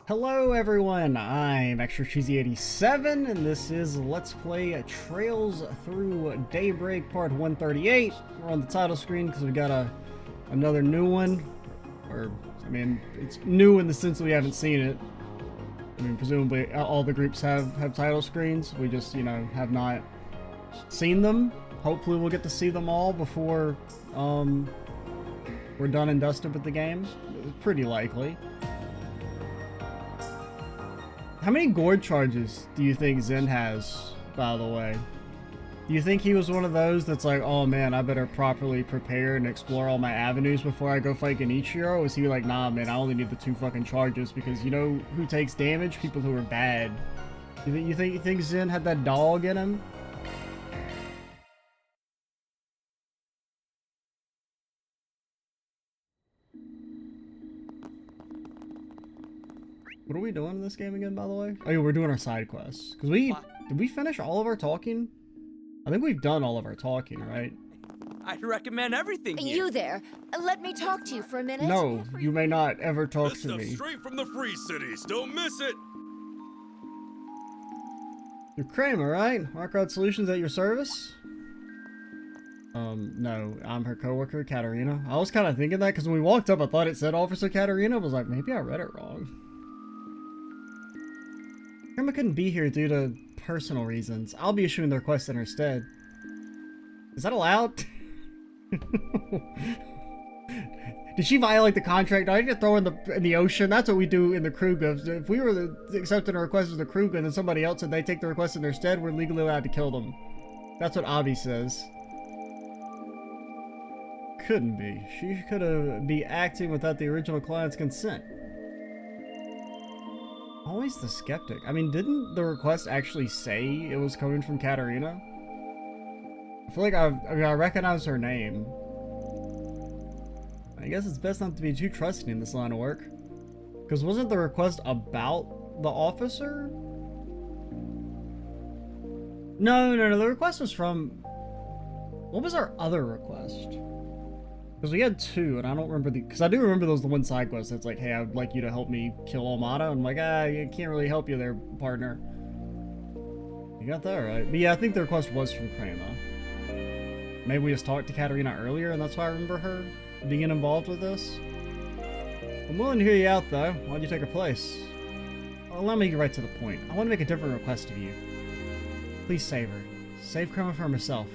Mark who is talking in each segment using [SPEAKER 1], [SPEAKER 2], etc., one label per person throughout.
[SPEAKER 1] Hello everyone, I'm Extra Cheesy 87 and this is Let's Play Trails Through Daybreak Part 138. We're on the title screen because we got another new one. It's new in the sense that we haven't seen it. Presumably all the groups have title screens. We just, have not seen them. Hopefully we'll get to see them all before we're done and dusted with the game. It's pretty likely. How many gourd charges do you think Zen has, by the way? Do you think he was one of those that's like, oh man, I better properly prepare and explore all my avenues before I go fight Genichiro? Or was he like, nah man, I only need the 2 fucking charges because you know who takes damage? People who are bad. You think Zen had that dog in him? What are we doing in this game again, by the way? Oh yeah, we're doing our side quests. Did we finish all of our talking? I think we've done all of our talking, right?
[SPEAKER 2] I'd recommend everything here.
[SPEAKER 3] You there. Let me talk to you for a minute.
[SPEAKER 1] No, you may not ever talk
[SPEAKER 4] This
[SPEAKER 1] to
[SPEAKER 4] stuff
[SPEAKER 1] me.
[SPEAKER 4] straight from the free cities. Don't miss it.
[SPEAKER 1] You're Kramer, right? Markrod Solutions at your service? No, I'm her coworker, Katarina. I was kind of thinking that because when we walked up, I thought it said Officer Katarina. I was like, maybe I read it wrong. Kramer couldn't be here due to personal reasons. I'll be issuing the request in her stead. Is that allowed? Did she violate the contract? I need to throw in the ocean. That's what we do in the Kruga. If we were accepting a request as the Kruga and then somebody else said they take the request in their stead, we're legally allowed to kill them. That's what Abi says. Couldn't be. She could be acting without the original client's consent. Always the skeptic. I mean, didn't the request actually say it was coming from Katarina? I feel like I recognize her name. I guess it's best not to be too trusting in this line of work. Because wasn't the request about the officer? No. The request was from... What was our other request? Because we had 2, and I don't remember because I do remember those the one side quest that's like, hey, I would like you to help me kill Almada. I'm like, I can't really help you there, partner. You got that right. But yeah, I think the request was from Kramer. Maybe we just talked to Katarina earlier, and that's why I remember her being involved with this. I'm willing to hear you out, though. Why'd you take her place? Well, allow me to get right to the point. I want to make a different request of you. Please save her. Save Kramer from herself.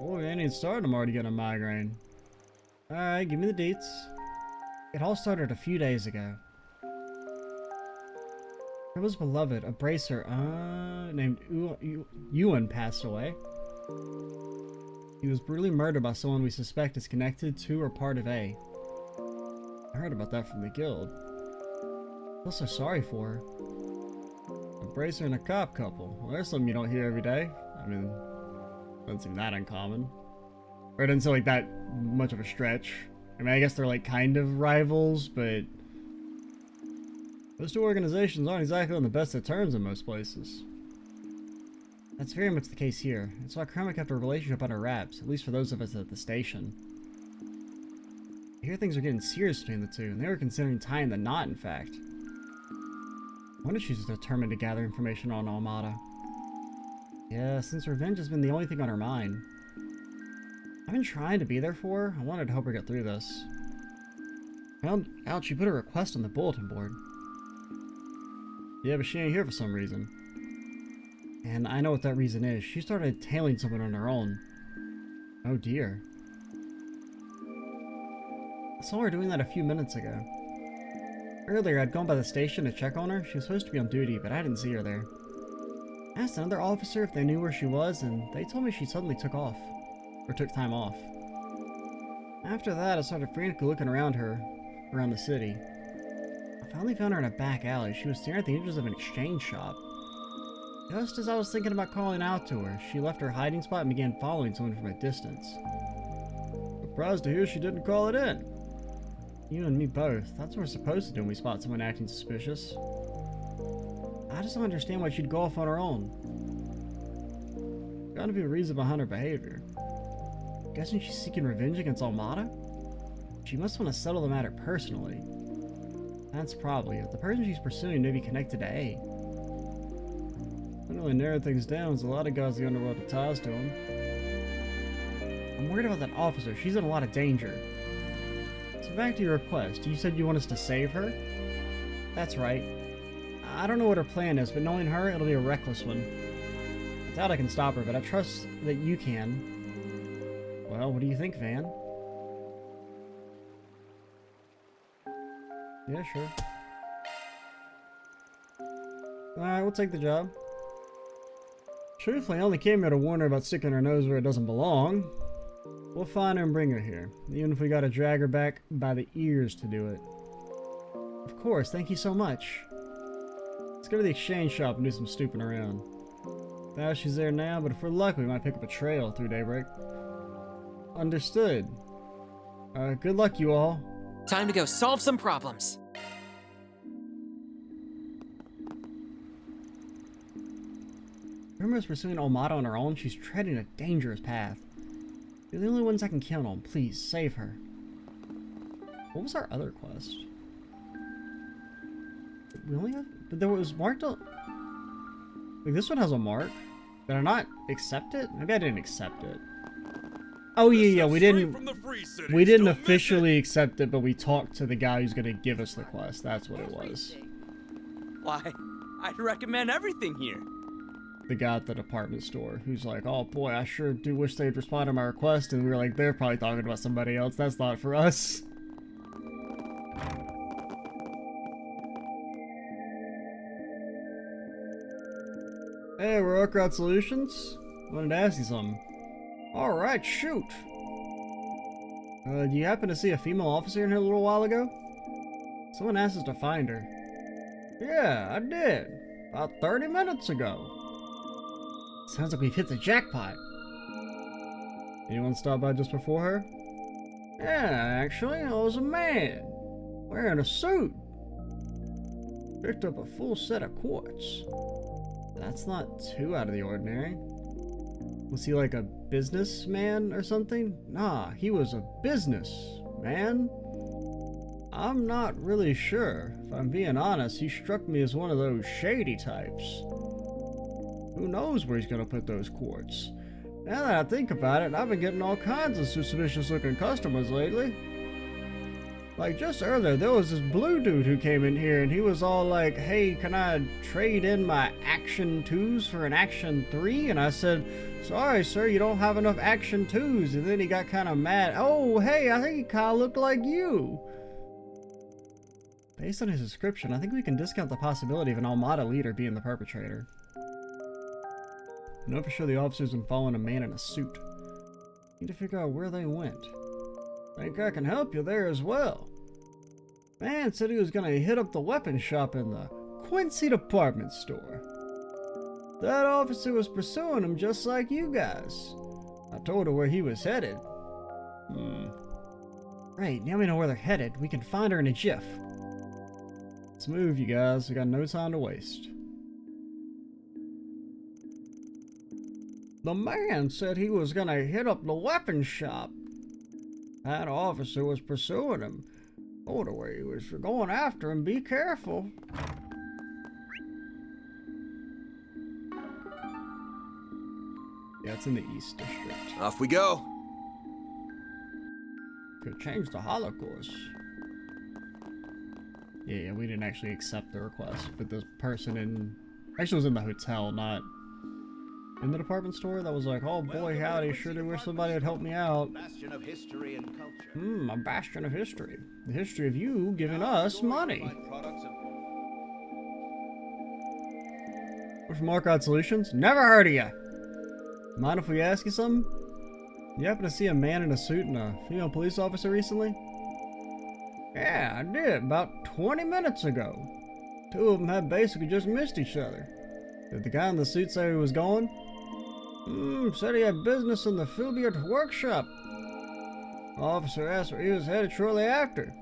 [SPEAKER 1] Boy, I ain't even started. I'm already getting a migraine. Alright, give me the deets. It all started a few days ago. Kramer's beloved, a bracer, named Ewan passed away. He was brutally murdered by someone we suspect is connected to or part of A. I heard about that from the guild. I feel so sorry for her. A bracer and a cop couple. Well, there's something you don't hear every day. I mean... doesn't seem that uncommon. Or it doesn't seem like that much of a stretch. I mean, I guess they're like kind of rivals, but those 2 organizations aren't exactly on the best of terms in most places. That's very much the case here. That's why Kramer kept our relationship under wraps, at least for those of us at the station. I hear things are getting serious between the 2, and they were considering tying the knot, in fact. I wonder if she's determined to gather information on Almada. Yeah, since revenge has been the only thing on her mind. I've been trying to be there for her. I wanted to help her get through this. Found out she put a request on the bulletin board. Yeah, but she ain't here for some reason. And I know what that reason is. She started tailing someone on her own. Oh dear. I saw her doing that a few minutes ago. Earlier, I'd gone by the station to check on her. She was supposed to be on duty, but I didn't see her there. I asked another officer if they knew where she was, and they told me she suddenly took time off. After that, I started frantically looking around the city. I finally found her in a back alley. She was staring at the entrance of an exchange shop. Just as I was thinking about calling out to her, she left her hiding spot and began following someone from a distance. Surprised to hear she didn't call it in. You and me both. That's what we're supposed to do when we spot someone acting suspicious. I just don't understand why she'd go off on her own. Gotta be a reason behind her behavior. Guessing she's seeking revenge against Almada? She must want to settle the matter personally. That's probably it. The person she's pursuing may be connected to A. That really narrowed things down. There's a lot of guys in the underworld with ties to him. I'm worried about that officer. She's in a lot of danger. So back to your request. You said you want us to save her? That's right. I don't know what her plan is, but knowing her, it'll be a reckless one. I doubt I can stop her, but I trust that you can. Well, what do you think, Van? Yeah, sure. Alright, we'll take the job. Truthfully, I only came here to warn her about sticking her nose where it doesn't belong. We'll find her and bring her here, even if we gotta drag her back by the ears to do it. Of course, thank you so much. Let's go to the exchange shop and do some snooping around. Now she's there now, but if we're lucky, we might pick up a trail through Daybreak. Understood. Good luck, you all.
[SPEAKER 5] Time to go solve some problems.
[SPEAKER 1] Rumor's pursuing Olmata on her own. She's treading a dangerous path. You're the only ones I can count on. Please, save her. What was our other quest? We only have... But there was marked... Like, this one has a mark. Did I not accept it? Maybe I didn't accept it. Oh, yeah, we didn't officially accept it, but we talked to the guy who's gonna give us the quest. That's what it was.
[SPEAKER 2] Why, I'd recommend everything here.
[SPEAKER 1] The guy at the department store who's like, oh boy, I sure do wish they'd respond to my request, and we were like, they're probably talking about somebody else. That's not for us. Hey, we're Oakrod Solutions. Wanted to ask you something. Alright, shoot. Do you happen to see a female officer in here a little while ago? Someone asked us to find her. Yeah, I did. About 30 minutes ago. Sounds like we've hit the jackpot. Anyone stop by just before her? Yeah, actually, it was a man. Wearing a suit. Picked up a full set of quartz. That's not too out of the ordinary. Was he like a businessman or something? Nah, he was a businessman. I'm not really sure. If I'm being honest, he struck me as one of those shady types. Who knows where he's gonna put those quartz? Now that I think about it, I've been getting all kinds of suspicious looking customers lately. Like just earlier, there was this blue dude who came in here and he was all like, hey, can I trade in my Action 2s for an Action 3? And I said, sorry, sir, you don't have enough Action 2s. And then he got kind of mad. Oh, hey, I think he kind of looked like you. Based on his description, I think we can discount the possibility of an Almada leader being the perpetrator. I know for sure the officer's been following a man in a suit. Need to figure out where they went. Think I can help you there as well. Man said he was gonna hit up the weapon shop in the Quincy department store. That officer was pursuing him just like you guys. I told her where he was headed. Right, now we know where they're headed. We can find her in a jiff. Let's move, you guys. We got no time to waste. The man said he was gonna hit up the weapon shop. That officer was pursuing him. Told her where he was going after him. Be careful. Yeah, it's in the East District.
[SPEAKER 4] Off we go.
[SPEAKER 1] Could change the holocaust. Yeah, we didn't actually accept the request, but the person in... Actually, was in the hotel, not in the department store. That was like, oh boy, howdy, sure do wish somebody would help me out.
[SPEAKER 6] Bastion of history and culture.
[SPEAKER 1] A bastion of history. The history of you giving us money. We're from Oakrod Solutions? Never heard of you! Mind if we ask you something? You happen to see a man in a suit and a female police officer recently? Yeah, I did, about 20 minutes ago. Two of them had basically just missed each other. Did the guy in the suit say he was going? Said he had business in the Filbert workshop. Officer asked where he was headed shortly after.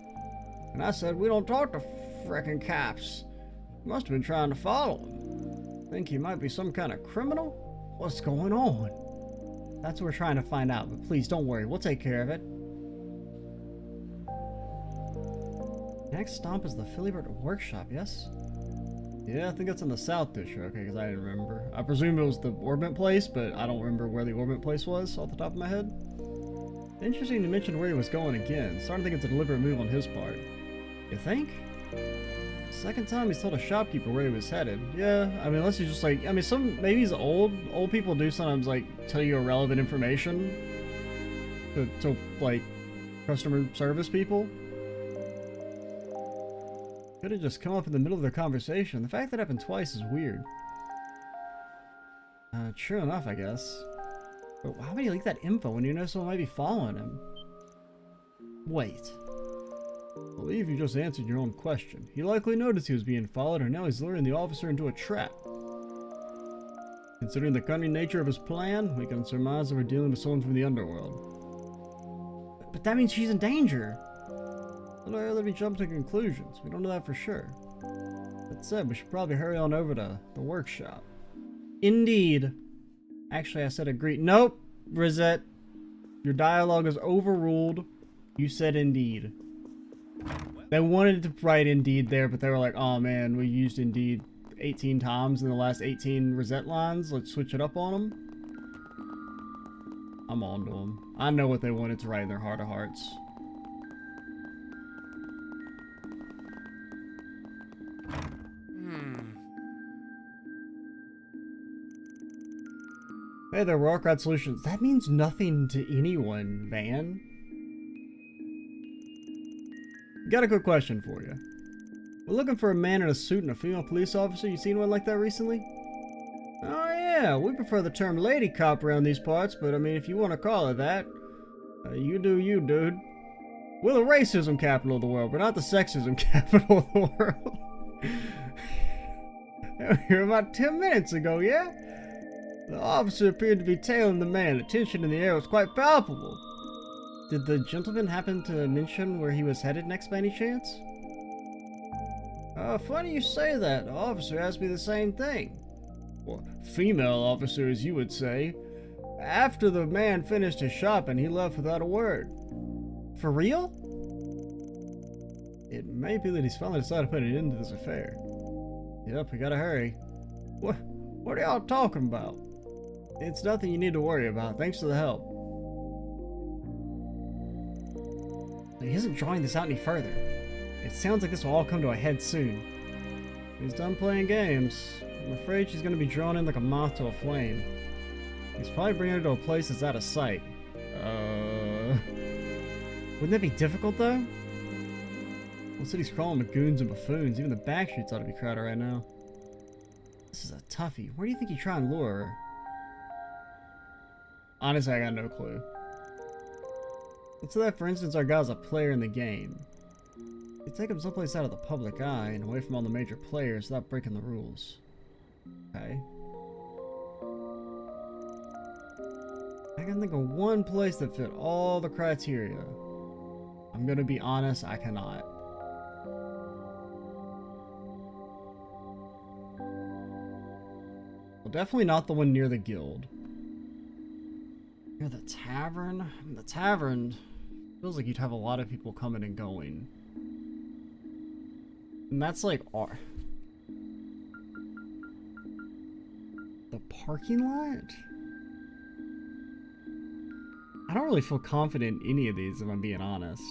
[SPEAKER 1] And I said, we don't talk to frickin' cops. Must have been trying to follow him. Think he might be some kind of criminal? What's going on? That's what we're trying to find out, but please don't worry, we'll take care of it. Next stop is the Philibert Workshop, yes? Yeah, I think that's in the South District, okay, because I didn't remember. I presume it was the Orbit place, but I don't remember where the Orbit place was off the top of my head. Interesting to mention where he was going again. Starting to think it's a deliberate move on his part. You think? Second time he's told a shopkeeper where he was headed. Yeah, I mean, unless he's just like, I mean, maybe he's old. Old people do sometimes, like, tell you irrelevant information to like, customer service people. Could have just come up in the middle of their conversation. The fact that happened twice is weird. True enough, I guess. But why would he leak that info when you know someone might be following him? Wait. I believe you just answered your own question. He likely noticed he was being followed, and now he's luring the officer into a trap. Considering the cunning nature of his plan, we can surmise that we're dealing with someone from the underworld. But that means she's in danger! I'd rather be jumping to conclusions. We don't know that for sure. That said, we should probably hurry on over to the workshop. Indeed. Actually, I said agree. Nope, Rosette. Your dialogue is overruled. You said indeed. They wanted to write indeed there, but they were like, oh man, we used indeed 18 times in the last 18 Rosette lines. Let's switch it up on them. I'm on to them. I know what they wanted to write in their heart of hearts. Hey there, Rockride Solutions. That means nothing to anyone, Van. Got a quick question for you. We're looking for a man in a suit and a female police officer. You seen one like that recently? Oh yeah, we prefer the term lady cop around these parts, but I mean, if you want to call it that, you do you, dude. We're the racism capital of the world, but not the sexism capital of the world. Here about 10 minutes ago, yeah? The officer appeared to be tailing the man. The tension in the air was quite palpable. Did the gentleman happen to mention where he was headed next by any chance? Funny you say that. The officer asked me the same thing. Well, female officer, as you would say. After the man finished his shopping, he left without a word. For real? It may be that he's finally decided to put an end to this affair. Yep, we gotta hurry. What are y'all talking about? It's nothing you need to worry about. Thanks for the help. He isn't drawing this out any further. It sounds like this will all come to a head soon. He's done playing games. I'm afraid she's going to be drawn in like a moth to a flame. He's probably bringing her to a place that's out of sight. Wouldn't that be difficult, though? Whole city's crawling with goons and buffoons. Even the back streets ought to be crowded right now. This is a toughie. Where do you think you try and lure her? Honestly, I got no clue. Let's say that, for instance, our guy's a player in the game. You take him someplace out of the public eye and away from all the major players without breaking the rules. Okay. I can think of one place that fit all the criteria. I'm gonna be honest, I cannot. Well, definitely not the one near the guild. Near the tavern? The tavern feels like you'd have a lot of people coming and going. And that's like the parking lot? I don't really feel confident in any of these, if I'm being honest.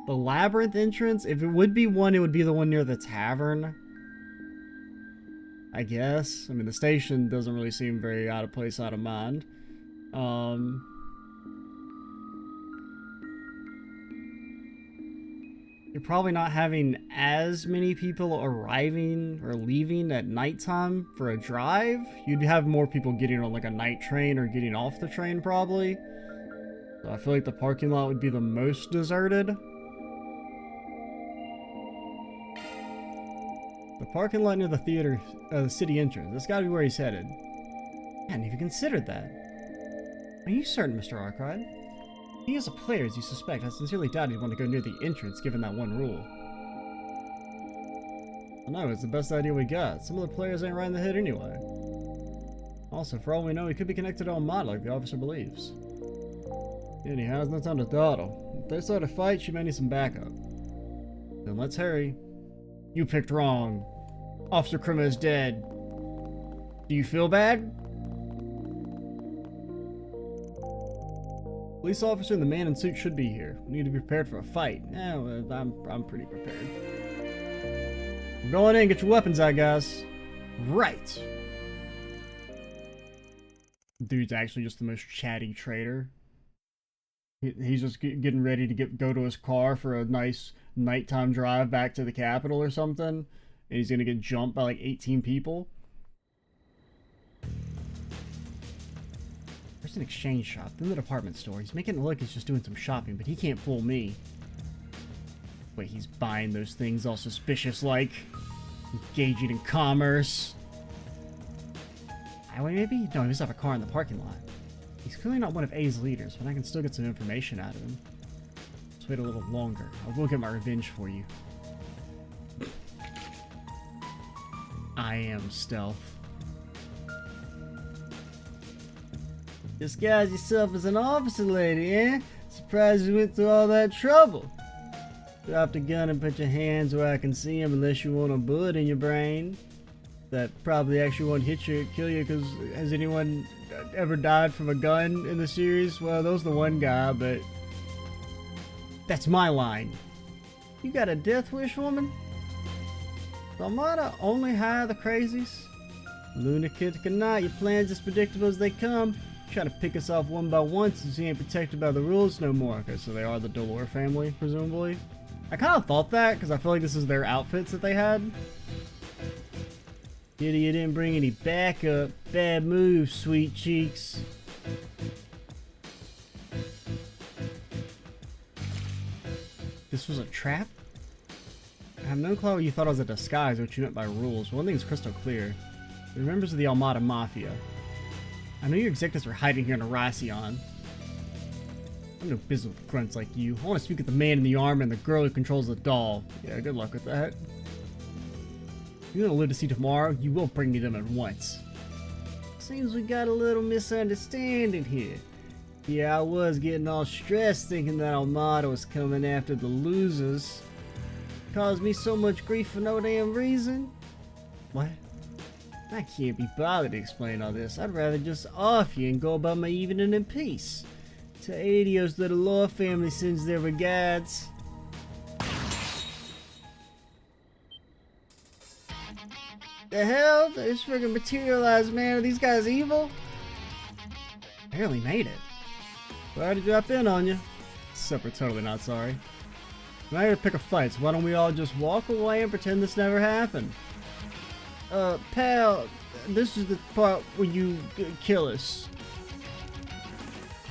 [SPEAKER 1] The labyrinth entrance, if it would be one, it would be the one near the tavern. I guess. I mean, the station doesn't really seem very out of place, out of mind. You're probably not having as many people arriving or leaving at nighttime for a drive. You'd have more people getting on like a night train or getting off the train probably. So I feel like the parking lot would be the most deserted. The parking lot near the theater, the city entrance. That's gotta be where he's headed. I hadn't even considered that. Are you certain, Mr. Arkwright? He is a player, as you suspect. I sincerely doubt he'd want to go near the entrance, given that one rule. I know, it's the best idea we got. Some of the players ain't right in the head anyway. Also, for all we know, he could be connected to Almada like the officer believes. Anyhow, it's no time to dawdle. If they start a fight, she may need some backup. Then let's hurry. You picked wrong. Officer Krima is dead. Do you feel bad? Police officer and the man in suit should be here. We need to be prepared for a fight. I'm pretty prepared. We're going in. Get your weapons out, guys. Right. Dude's actually just the most chatty traitor. He's just getting ready to go to his car for a nice nighttime drive back to the capital or something. And he's gonna get jumped by like 18 people. There's an exchange shop in the department store. He's making it look he's just doing some shopping, but he can't fool me. Wait, he's buying those things all suspicious like? Engaging in commerce. Highway maybe? No, he must have a car in the parking lot. He's clearly not one of A's leaders, but I can still get some information out of him. Let's wait a little longer. I will get my revenge for you. I am stealth. Disguise yourself as an officer lady, eh? Surprised you went through all that trouble. Drop the gun and put your hands where I can see them unless you want a bullet in your brain. That probably actually won't hit you or kill you, because has anyone ever died from a gun in the series? Well, there was the one guy, but that's my line. You got a death wish, woman? Armada only hire the crazies? Lunatic or not, your plans as predictable as they come. Try to pick us off one by one since we ain't protected by the rules no more. Okay, so they are the Dolor family, presumably. I kind of thought that, because I feel like this is their outfits that they had. Pity you didn't bring any backup. Bad move, sweet cheeks. This was a trap? I have no clue you thought it was a disguise or what you meant by rules. One thing's crystal clear. You're members of the Almada Mafia. I know your executives are hiding here in Arasion. I'm no business with grunts like you. I want to speak with the man in the armor and the girl who controls the doll. Yeah, good luck with that. If you're gonna live to see tomorrow, you will bring me them at once. Seems we got a little misunderstanding here. Yeah, I was getting all stressed thinking that Almada was coming after the losers. Caused me so much grief for no damn reason. What? I can't be bothered to explain all this. I'd rather just off you and go about my evening in peace. To Adios, the Law family sends their regards. The hell? This friggin' materialized, man. Are these guys evil? Barely made it. Sorry to drop in on you. Except we're totally not sorry. I'm not here to pick a fight, so why don't we all just walk away and pretend this never happened? Pal, this is the part where you kill us.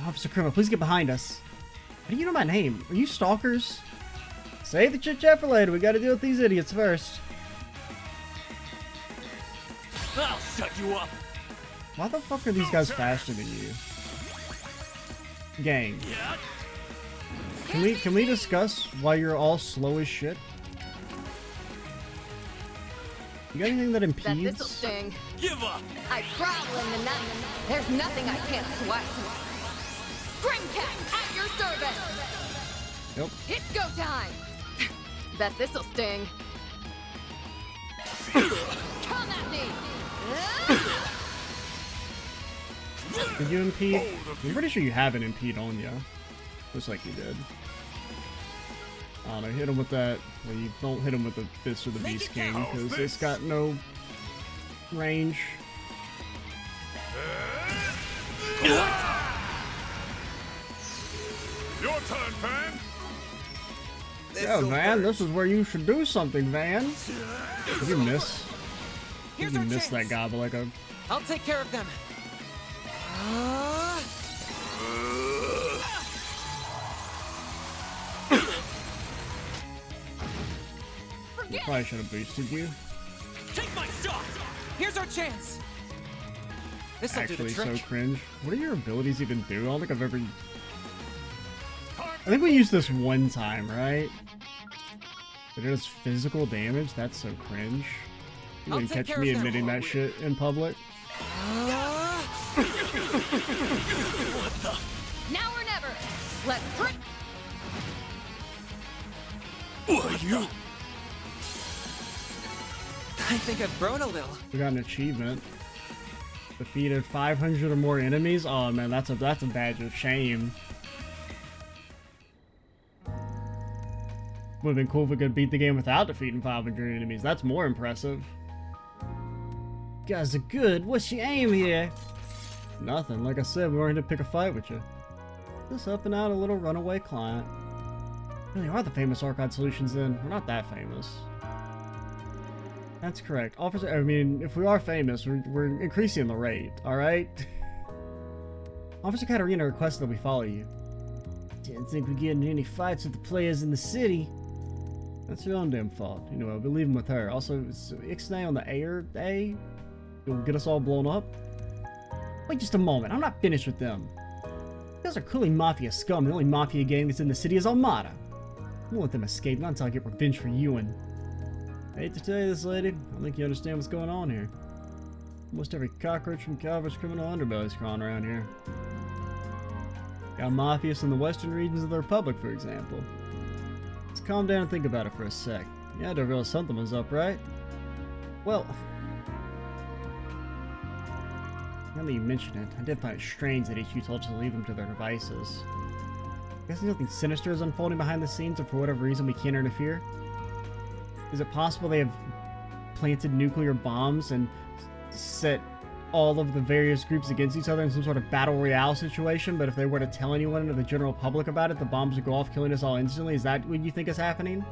[SPEAKER 1] Officer Krima, please get behind us. How do you know my name? Are you stalkers? Save the chit-chat for later. We gotta deal with these idiots first.
[SPEAKER 2] I'll shut you up.
[SPEAKER 1] Why the fuck are these guys faster than you? Gang. Can we discuss why you're all slow as shit? You got anything that impedes?
[SPEAKER 3] Bet this'll sting.
[SPEAKER 2] Give up.
[SPEAKER 3] I prowl in the night. There's nothing I can't sweat. Spring cat at your service.
[SPEAKER 1] Nope.
[SPEAKER 3] It's go time. Bet this'll sting. Come at me.
[SPEAKER 1] Did you impede? I'm pretty sure you have an impede on you. Looks like you did. I don't know, hit him with that. Well, you don't hit him with the Fist of the Beast King, because it's got no range.
[SPEAKER 4] Your turn, Van.
[SPEAKER 1] Yeah, Van, this is where you should do something, Van. Did you miss?
[SPEAKER 5] Here's
[SPEAKER 1] You
[SPEAKER 5] our
[SPEAKER 1] missed that
[SPEAKER 5] chance.
[SPEAKER 1] guy, but like a...
[SPEAKER 5] I'll take care of them.
[SPEAKER 1] I probably should have boosted you.
[SPEAKER 2] Take my shot.
[SPEAKER 5] Here's our chance. This'll do the
[SPEAKER 1] Actually, so
[SPEAKER 5] trick.
[SPEAKER 1] cringe. What do your abilities even do? I don't think I've ever... I think we used this one time, right? But it does physical damage? That's so cringe. You
[SPEAKER 5] I'll
[SPEAKER 1] wouldn't
[SPEAKER 5] take
[SPEAKER 1] catch
[SPEAKER 5] care
[SPEAKER 1] me
[SPEAKER 5] of them.
[SPEAKER 1] admitting that shit in public.
[SPEAKER 3] Now or never. Let's break.
[SPEAKER 4] What are you?
[SPEAKER 5] I think I've grown a little.
[SPEAKER 1] We got an achievement. Defeated 500 or more enemies. Oh man, that's a badge of shame. Would've been cool if we could beat the game without defeating 500 enemies. That's more impressive. You guys are good. What's your aim here? Nothing. Like I said, we weren't here to pick a fight with you. Just helping out a little runaway client. Really are the famous Archive Solutions then? We're not that famous. That's correct. Officer, I mean, if we are famous, we're increasing the rate, alright? Officer Katarina requested that we follow you. Didn't think we'd get in any fights with the players in the city. That's your own damn fault. Anyway, we'll leave him with her. Also, is Ixnay on the air day? You'll get us all blown up? Wait just a moment. I'm not finished with them. You guys are clearly Mafia scum. The only Mafia gang that's in the city is Armada. I won't let them escape, not until I get revenge for Ewan. I hate to tell you this, lady. I don't think you understand what's going on here. Almost every cockroach from Calvert's criminal underbelly's crawling around here. Got Mafias in the western regions of the Republic, for example. Let's calm down and think about it for a sec. You had to realize something was up, right? Well, now that you mention it, I did find it strange that HQ told us to leave them to their devices. I guess nothing sinister is unfolding behind the scenes, or for whatever reason we can't interfere. Is it possible they have planted nuclear bombs and set all of the various groups against each other in some sort of battle royale situation, but if they were to tell anyone or the general public about it, the bombs would go off, killing us all instantly? Is that what you think is happening?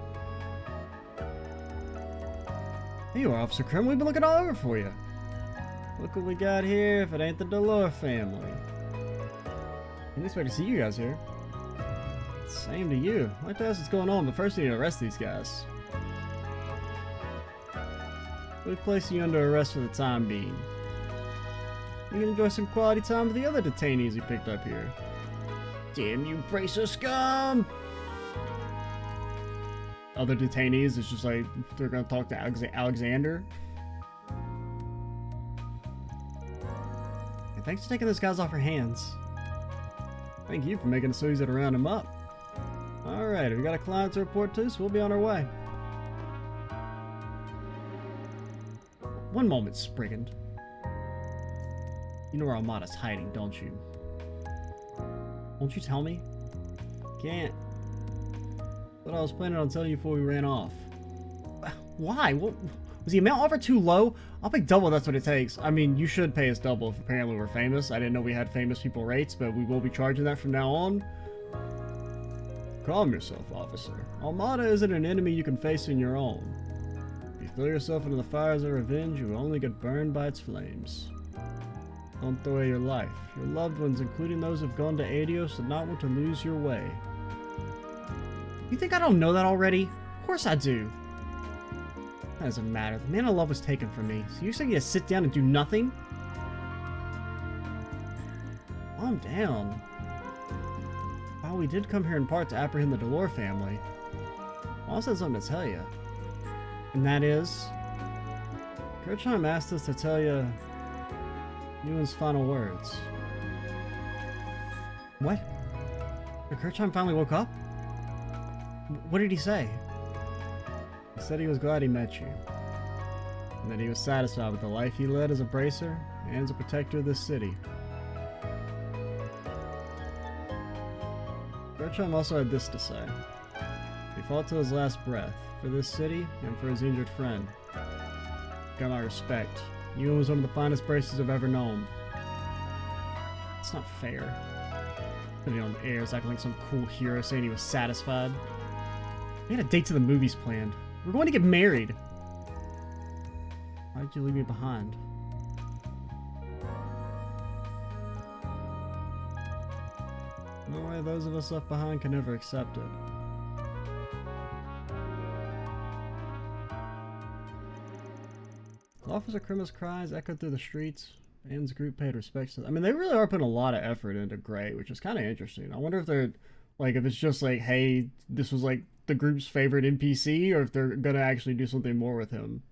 [SPEAKER 1] Here you are, Officer Krim. We've been looking all over for you. Look what we got here if it ain't the Delore family. Didn't expect to see you guys here. Same to you. I'd like to ask what's going on, but first we need to arrest these guys. We'll place you under arrest for the time being. You can enjoy some quality time with the other detainees you picked up here. Damn you, Bracer scum! Other detainees, it's just like, they're gonna talk to Alexander. And thanks for taking those guys off our hands. Thank you for making it so easy to round them up. Alright, we got a client to report to, so we'll be on our way. One moment, Spriggan. You know where Armada's hiding, don't you? Won't you tell me? Can't. But I was planning on telling you before we ran off. Why? What, was the amount offered too low? I'll pay double, that's what it takes. I mean, you should pay us double if apparently we're famous. I didn't know we had famous people rates, but we will be charging that from now on. Calm yourself, officer. Armada isn't an enemy you can face in your own. If you throw yourself into the fires of revenge, you will only get burned by its flames. Don't throw away your life. Your loved ones, including those who've gone to Adios, did not want to lose your way. You think I don't know that already? Of course I do. That doesn't matter. The man I love was taken from me, so you expect me to sit down and do nothing? Calm down. While we did come here in part to apprehend the Delore family, I also had something to tell you. And that is, Kirchheim asked us to tell you Ewan's final words. What? Did Kirchheim finally woke up? What did he say? He said he was glad he met you. And that he was satisfied with the life he led as a bracer and as a protector of this city. Kirchheim also had this to say. He fought to his last breath, for this city and for his injured friend. Got my respect. Ewan was one of the finest bracers I've ever known. It's not fair. Putting on the airs, acting like some cool hero saying he was satisfied. We had a date to the movies planned. We're going to get married. Why did you leave me behind? No way those of us left behind can ever accept it. Officer Krim's cries echoed through the streets. Anne's group paid respects to them. I mean, they really are putting a lot of effort into Gray, which is kind of interesting. I wonder if they're, like, if it's just like, hey, this was like the group's favorite NPC, or if they're gonna actually do something more with him.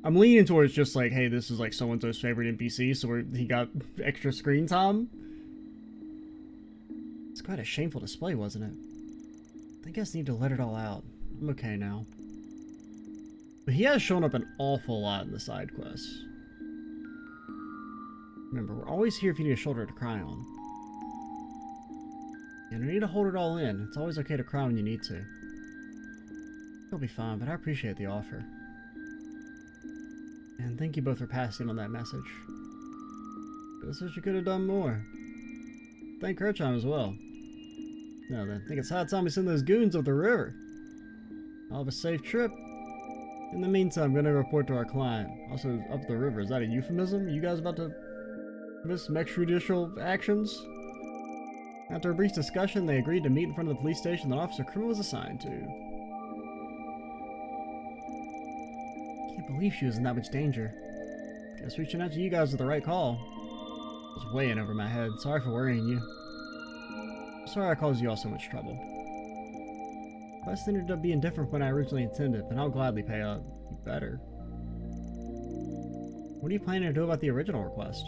[SPEAKER 1] I'm leaning towards just like, hey, this is like so-and-so's favorite NPC, so he got extra screen time. It's quite a shameful display, wasn't it? I guess I need to let it all out. I'm okay now. But he has shown up an awful lot in the side quests. Remember, we're always here if you need a shoulder to cry on. And you need to hold it all in. It's always okay to cry when you need to. You'll be fine, but I appreciate the offer. And thank you both for passing on that message. This wish you could have done more. Thank Kirchheim as well. Now then, I think it's high time we send those goons up the river. I'll have a safe trip. In the meantime, I'm gonna report to our client. Also, up the river, is that a euphemism? You guys about to commit some extrajudicial actions? After a brief discussion, they agreed to meet in front of the police station that Officer Krimma was assigned to. Can't believe she was in that much danger. Guess reaching out to you guys was the right call. I was way in over my head. Sorry for worrying you. Sorry I caused you all so much trouble. Quest ended up being different from what I originally intended, but I'll gladly pay up. You better. What are you planning to do about the original request?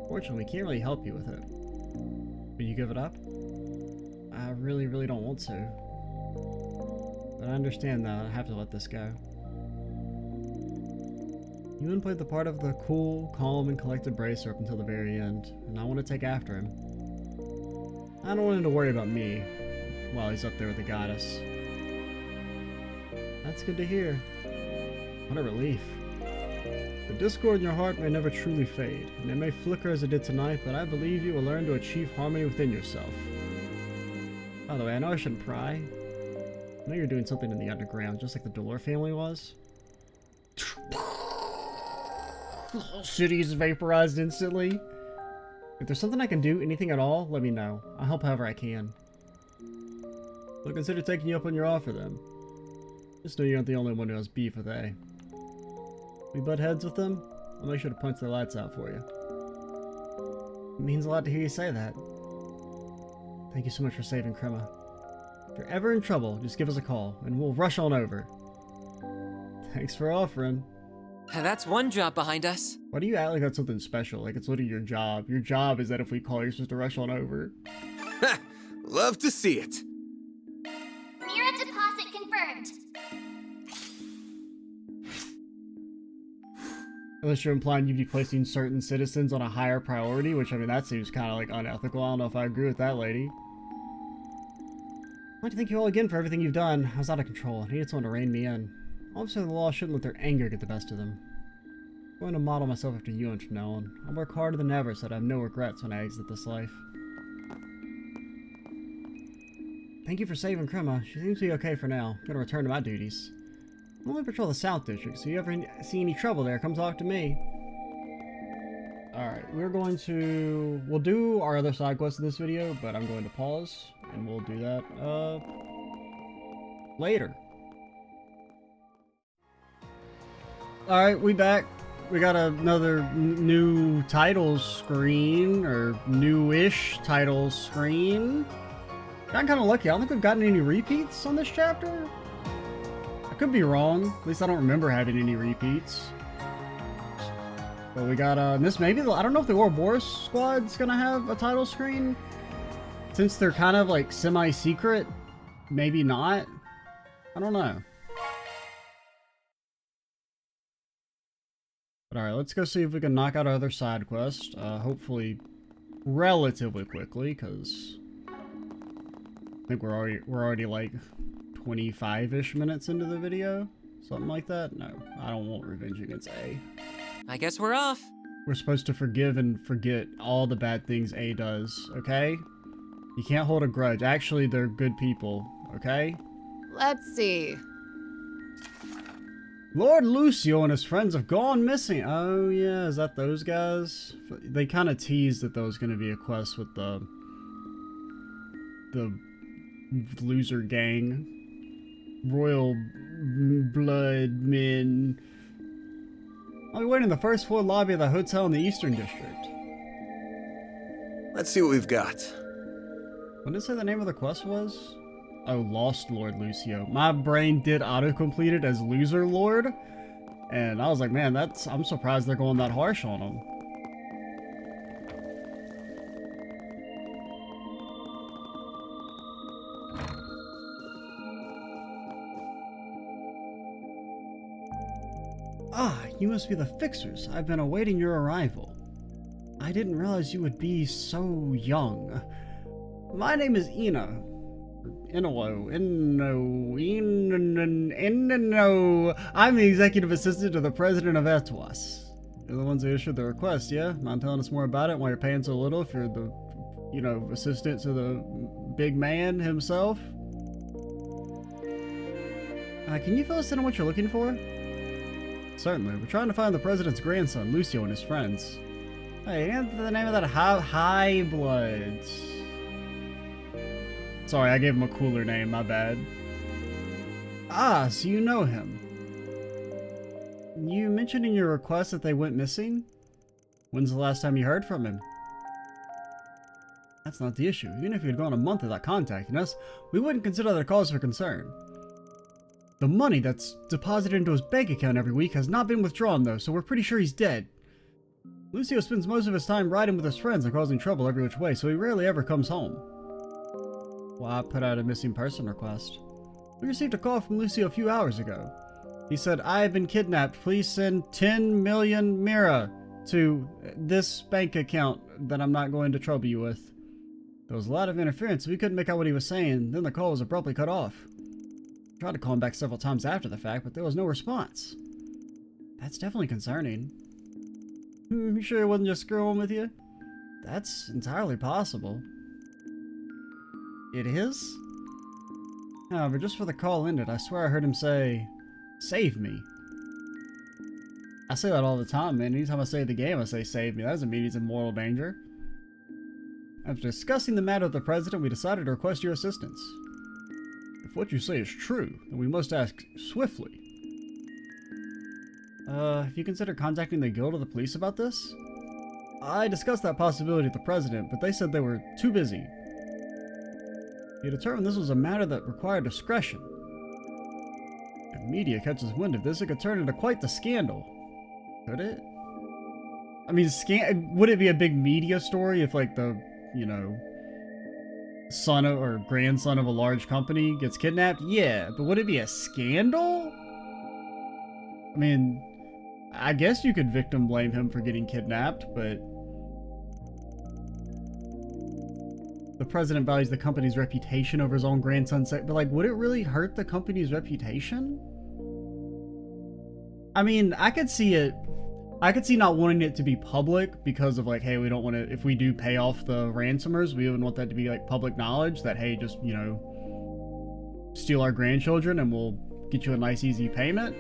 [SPEAKER 1] Fortunately, we can't really help you with it. Will you give it up? I really don't want to. But I understand that I have to let this go. Ewan played the part of the cool, calm, and collected bracer up until the very end, and I want to take after him. I don't want him to worry about me while he's up there with the goddess. That's good to hear. What a relief. The discord in your heart may never truly fade, and it may flicker as it did tonight, but I believe you will learn to achieve harmony within yourself. By the way, I know I shouldn't pry. I know you're doing something in the underground, just like the Dolor family was. The whole city is vaporized instantly. If there's something I can do, anything at all, let me know. I'll help however I can. I'll consider taking you up on your offer then. Just know you're not the only one who has beef with A. We butt heads with them? I'll make sure to punch their lights out for you. It means a lot to hear you say that. Thank you so much for saving Krimma. If you're ever in trouble, just give us a call, and we'll rush on over. Thanks for offering.
[SPEAKER 5] That's one job behind us.
[SPEAKER 1] Why do you act like that's something special? Like it's literally your job. Your job is that if we call, you're supposed to rush on over.
[SPEAKER 4] Love to see it.
[SPEAKER 3] Mira deposit confirmed.
[SPEAKER 1] Unless you're implying you'd be placing certain citizens on a higher priority, which, I mean, that seems kind of, like, unethical. I don't know if I agree with that lady. I'd like to thank you all again for everything you've done. I was out of control. I needed someone to rein me in. Officers of the law shouldn't let their anger get the best of them. I'm going to model myself after you from now on. I'll work harder than ever so that I have no regrets when I exit this life. Thank you for saving Krimma. She seems to be okay for now. I'm going to return to my duties. I only patrol the South District, so if you ever see any trouble there, come talk to me. Alright, we'll do our other side quests in this video, but I'm going to pause, and we'll do that, later. Alright, we back. We got another new title screen, or new-ish title screen. Got kind of lucky. I don't think we've gotten any repeats on this chapter. I could be wrong. At least I don't remember having any repeats. But we got, this maybe, I don't know if the Ouroboros squad's gonna have a title screen. Since they're kind of, like, semi-secret, maybe not. I don't know. But alright, let's go see if we can knock out our other side quest. Hopefully relatively quickly, because I think we're already like 25-ish minutes into the video. Something like that? No, I don't want revenge against A.
[SPEAKER 5] I guess we're off.
[SPEAKER 1] We're supposed to forgive and forget all the bad things A does, okay? You can't hold a grudge. Actually, they're good people, okay?
[SPEAKER 3] Let's see.
[SPEAKER 1] Lord Lucio and his friends have gone missing. Oh yeah, is that those guys? They kind of teased that there was going to be a quest with the loser gang. Royal blood men. I'll be waiting in the first floor lobby of the hotel in the Eastern District.
[SPEAKER 4] Let's see what we've got.
[SPEAKER 1] What did it say the name of the quest was? Oh, Lost Lord Lucio. My brain did auto-complete it as Loser Lord. And I was like, man, I'm surprised they're going that harsh on him. Ah, you must be the fixers. I've been awaiting your arrival. I didn't realize you would be so young. My name is Ina. Ino. I'm the executive assistant to the president of Etwas. You're the ones who issued the request, yeah? Mind telling us more about it, why you're paying so little if you're the, assistant to the big man himself? Can you fill us in on what you're looking for? Certainly. We're trying to find the president's grandson, Lucio, and his friends. Hey, answer the name of that High Bloods. Sorry, I gave him a cooler name, my bad. Ah, so you know him. You mentioned in your request that they went missing? When's the last time you heard from him? That's not the issue. Even if you had gone a month without contacting us, we wouldn't consider that a cause for concern. The money that's deposited into his bank account every week has not been withdrawn, though, so we're pretty sure he's dead. Lucio spends most of his time riding with his friends and causing trouble every which way, so he rarely ever comes home. Well, I put out a missing person request. We received a call from Lucio a few hours ago. He said, I have been kidnapped. Please send 10 million Mira to this bank account that I'm not going to trouble you with. There was a lot of interference, so we couldn't make out what he was saying. Then the call was abruptly cut off. Tried to call him back several times after the fact, but there was no response. That's definitely concerning. You sure he wasn't just screwing with you? That's entirely possible. It is? However, just for the call ended, I swear I heard him say, save me. I say that all the time, man. Anytime I say the game, I say save me. That doesn't mean he's in mortal danger. After discussing the matter with the president, we decided to request your assistance. If what you say is true, then we must act swiftly. Have you considered contacting the guild or the police about this? I discussed that possibility with the president, but they said they were too busy. He determined this was a matter that required discretion. If media catches wind of this, it could turn into quite the scandal. Could it? I mean, would it be a big media story if, like, the, son of or grandson of a large company gets kidnapped? Yeah, but would it be a scandal? I mean, I guess you could victim blame him for getting kidnapped, but the president values the company's reputation over his own grandson's sake. But, like, would it really hurt the company's reputation? I mean, I could see it. I could see not wanting it to be public because of, like, hey, we don't want to, if we do pay off the ransomers, we wouldn't want that to be, like, public knowledge that, hey, just, steal our grandchildren and we'll get you a nice, easy payment.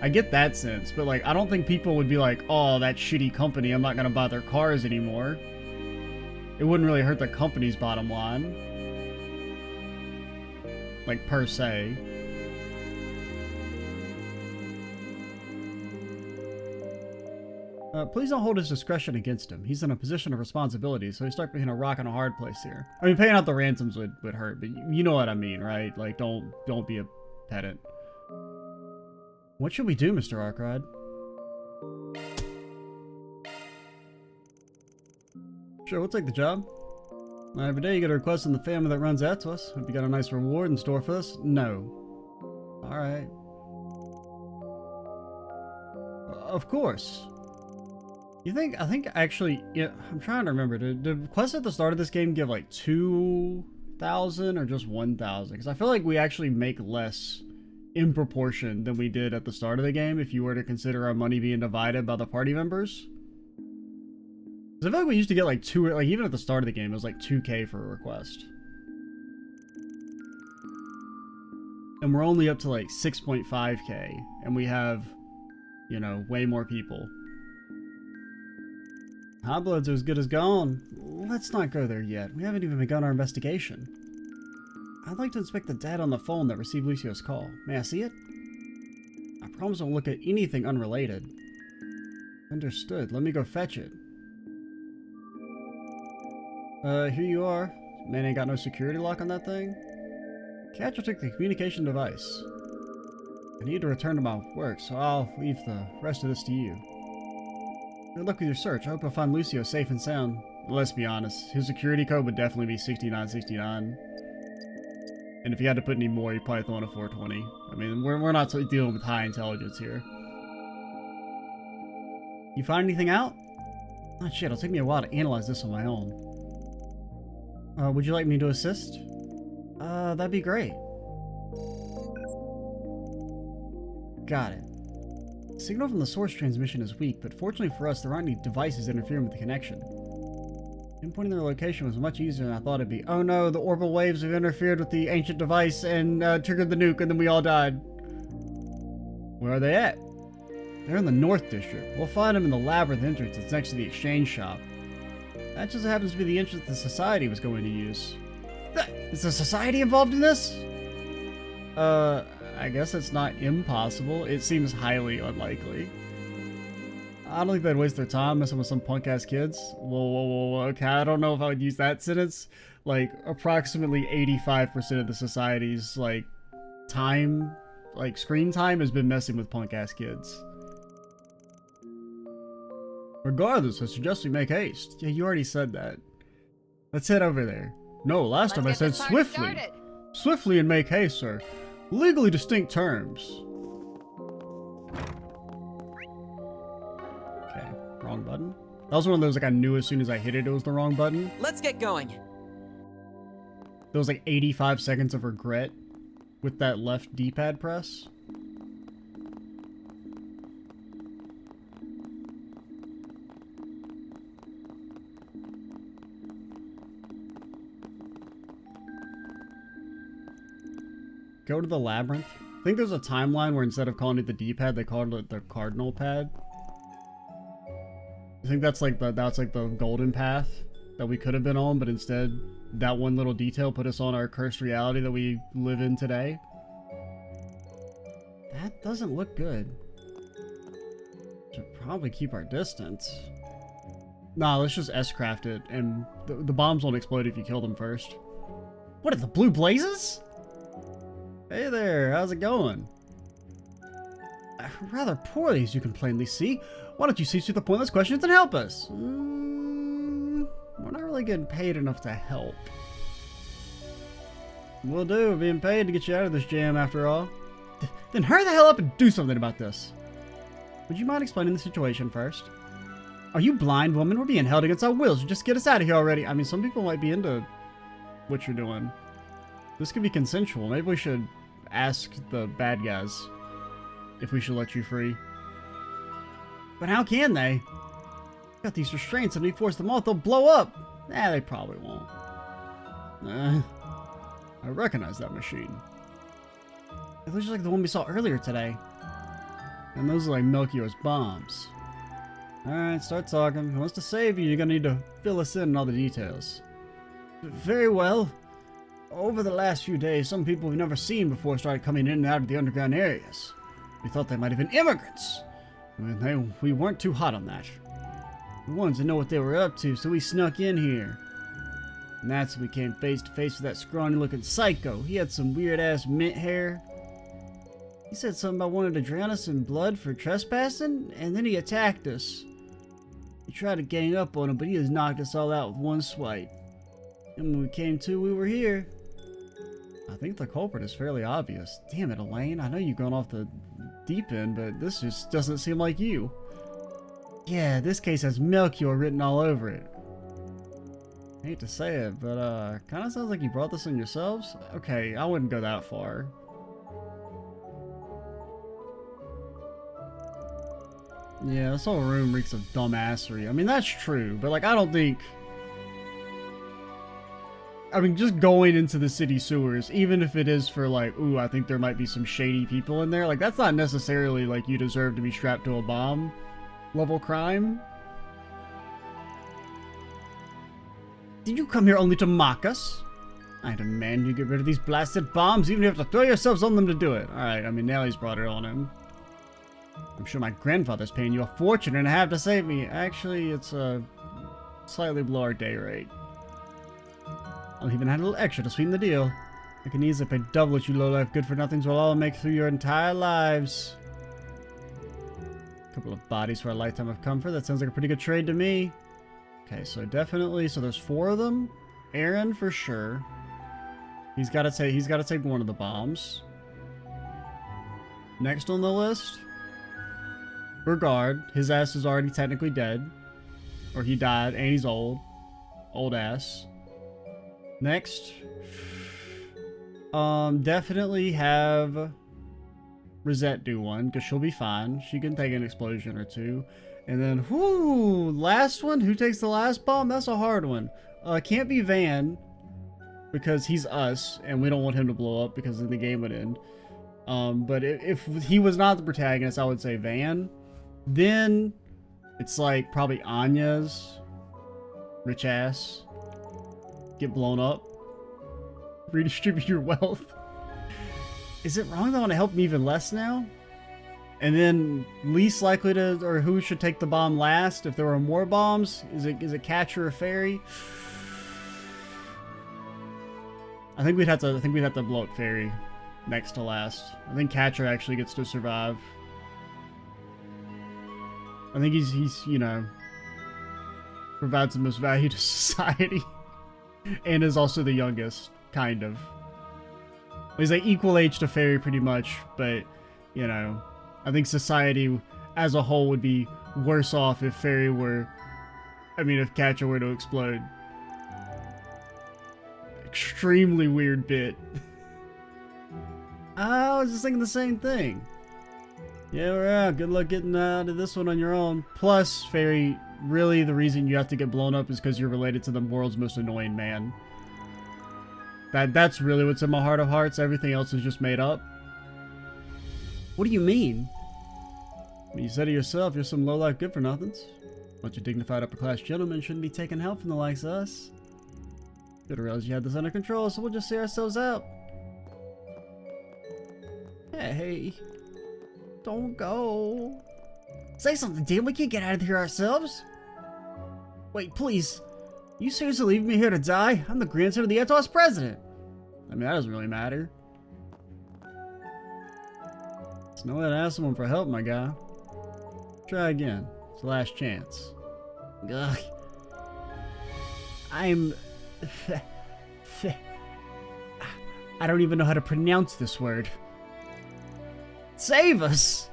[SPEAKER 1] I get that sense, but, like, I don't think people would be like, oh, that shitty company, I'm not going to buy their cars anymore. It wouldn't really hurt the company's bottom line. Like, per se. Please don't hold his discretion against him. He's in a position of responsibility, so he's stuck between a rock and a hard place here. I mean, paying out the ransoms would hurt, but you know what I mean, right? Like, don't be a pedant. What should we do, Mr. Arkrod? Sure, we'll take the job. Every day you get a request from the family that runs Etwas. Hope you got a nice reward in store for us. No. Alright. Of course. I think actually, yeah, I'm trying to remember. Did quests at the start of this game give like 2,000 or just 1,000? Because I feel like we actually make less in proportion than we did at the start of the game if you were to consider our money being divided by the party members. Because I feel like we used to get like even at the start of the game, it was like 2K for a request. And we're only up to like 6.5K, and we have, way more people. Hot Bloods are as good as gone. Let's not go there yet. We haven't even begun our investigation. I'd like to inspect the data on the phone that received Lucio's call. May I see it? I promise I won't look at anything unrelated. Understood. Let me go fetch it. Here you are. Man ain't got no security lock on that thing. Catch will take the communication device. I need to return to my work, so I'll leave the rest of this to you. Good luck with your search. I hope you'll find Lucio safe and sound. Let's be honest, his security code would definitely be 6969. And if he had to put any more, he'd probably throw in a 420. I mean, we're not dealing with high intelligence here. You find anything out? Oh shit, it'll take me a while to analyze this on my own. Would you like me to assist? That'd be great. Got it. Signal from the source transmission is weak, but fortunately for us, there aren't any devices interfering with the connection. Pinpointing their location was much easier than I thought it'd be. Oh no, the orbital waves have interfered with the ancient device and triggered the nuke, and then we all died. Where are they at? They're in the North District. We'll find them in the Labyrinth entrance that's next to the exchange shop. That just happens to be the entrance the Society was going to use. Is the Society involved in this? I guess it's not impossible. It seems highly unlikely. I don't think they'd waste their time messing with some punk-ass kids. Whoa, okay, I don't know if I would use that sentence. Like, approximately 85% of the Society's, like, time, like, screen time has been messing with punk-ass kids. Regardless, I suggest we make haste. Yeah, you already said that. Let's head over there. No, last time I said swiftly. Swiftly and make haste, sir. Legally distinct terms. Okay, wrong button. That was one of those, like, I knew as soon as I hit it, it was the wrong button.
[SPEAKER 5] Let's get going.
[SPEAKER 1] There was like 85 seconds of regret with that left D-pad press. Go to the labyrinth. I think there's a timeline where instead of calling it the D-pad, they called it the cardinal pad. I think that's like the golden path that we could have been on, but instead that one little detail put us on our cursed reality that we live in today. That doesn't look good. Should probably keep our distance. Nah, let's just S-craft it, and the bombs won't explode if you kill them first. What are the blue blazes? Hey there, how's it going? Rather poorly, as you can plainly see. Why don't you cease with the pointless questions and help us? We're not really getting paid enough to help. Will do, we're being paid to get you out of this jam after all. Then hurry the hell up and do something about this. Would you mind explaining the situation first? Are you blind, woman? We're being held against our wills. Just get us out of here already. I mean, some people might be into what you're doing. This could be consensual. Maybe we should ask the bad guys if we should let you free. But how can they? Got these restraints, and we force them off, they'll blow up. Nah, they probably won't. I recognize that machine. It looks like the one we saw earlier today. And those are like Melchior's bombs. Alright, start talking. Who wants to save you? You're gonna need to fill us in on all the details. Very well. Over the last few days, some people we've never seen before started coming in and out of the underground areas. We thought they might have been immigrants. We weren't too hot on that. We wanted to know what they were up to, so we snuck in here. And that's when we came face to face with that scrawny-looking psycho. He had some weird-ass mint hair. He said something about wanting to drown us in blood for trespassing, and then he attacked us. We tried to gang up on him, but he just knocked us all out with one swipe. And when we came to, we were here. I think the culprit is fairly obvious. Damn it, Elaine. I know you've gone off the deep end, but this just doesn't seem like you. Yeah, this case has Melchior written all over it. I hate to say it, but kind of sounds like you brought this on yourselves. Okay, I wouldn't go that far. Yeah, this whole room reeks of dumbassery. I mean, that's true, but like, I don't think... I mean, just going into the city sewers, even if it is for like, ooh, I think there might be some shady people in there, like, that's not necessarily like you deserve to be strapped to a bomb level crime. Did you come here only to mock us? I demand you get rid of these blasted bombs, even if you have to throw yourselves on them to do it. Alright, I mean, now he's brought it on him. I'm sure my grandfather's paying you a fortune and a half to save me. Actually, it's slightly below our day rate. I'll even add a little extra to sweeten the deal. I can easily pay double what you low-life good-for-nothings will all make through your entire lives. A couple of bodies for a lifetime of comfort. That sounds like a pretty good trade to me. Okay, so definitely, so there's 4 of them. Aaron for sure. He's got to take one of the bombs. Next on the list. Regard, his ass is already technically dead. Or he died, and he's old. Old ass. Next. Definitely have Rosette do one, because she'll be fine. She can take an explosion or two. And then, whoo, last one? Who takes the last bomb? That's a hard one. Can't be Van, because he's us, and we don't want him to blow up, because then the game would end. But if he was not the protagonist, I would say Van. Then, it's like, probably Anya's rich ass. Get blown up. Redistribute your wealth. Is it wrong that I want to help him even less now? And then least likely to, or who should take the bomb last? If there were more bombs, is it Catcher or Fairy? I think we'd have to blow up Fairy next to last. I think Catcher actually gets to survive. I think he's you know, provides the most value to society, and is also the youngest, kind of. He's like equal age to Fairy pretty much, but you know, I think society as a whole would be worse off if Fairy were, if Catcher were to explode. Extremely weird bit. I was just thinking the same thing. Yeah, we're out. Good luck getting out of this one on your own. Plus, Fairy, really the reason you have to get blown up is because you're related to the world's most annoying man. That's really what's in my heart of hearts. Everything else is just made up. What do you mean? You said it yourself, you're some low-life good-for-nothings. Bunch of dignified upper-class gentlemen shouldn't be taking help from the likes of us. Should have realized you had this under control, so we'll just see ourselves out. Hey, don't go. Say something, damn, we can't get out of here ourselves. Wait, please. You seriously leaving me here to die? I'm the grandson of the Atos president. That doesn't really matter. It's no way to ask someone for help, my guy. Try again. It's the last chance. Ugh. I don't even know how to pronounce this word. Save us!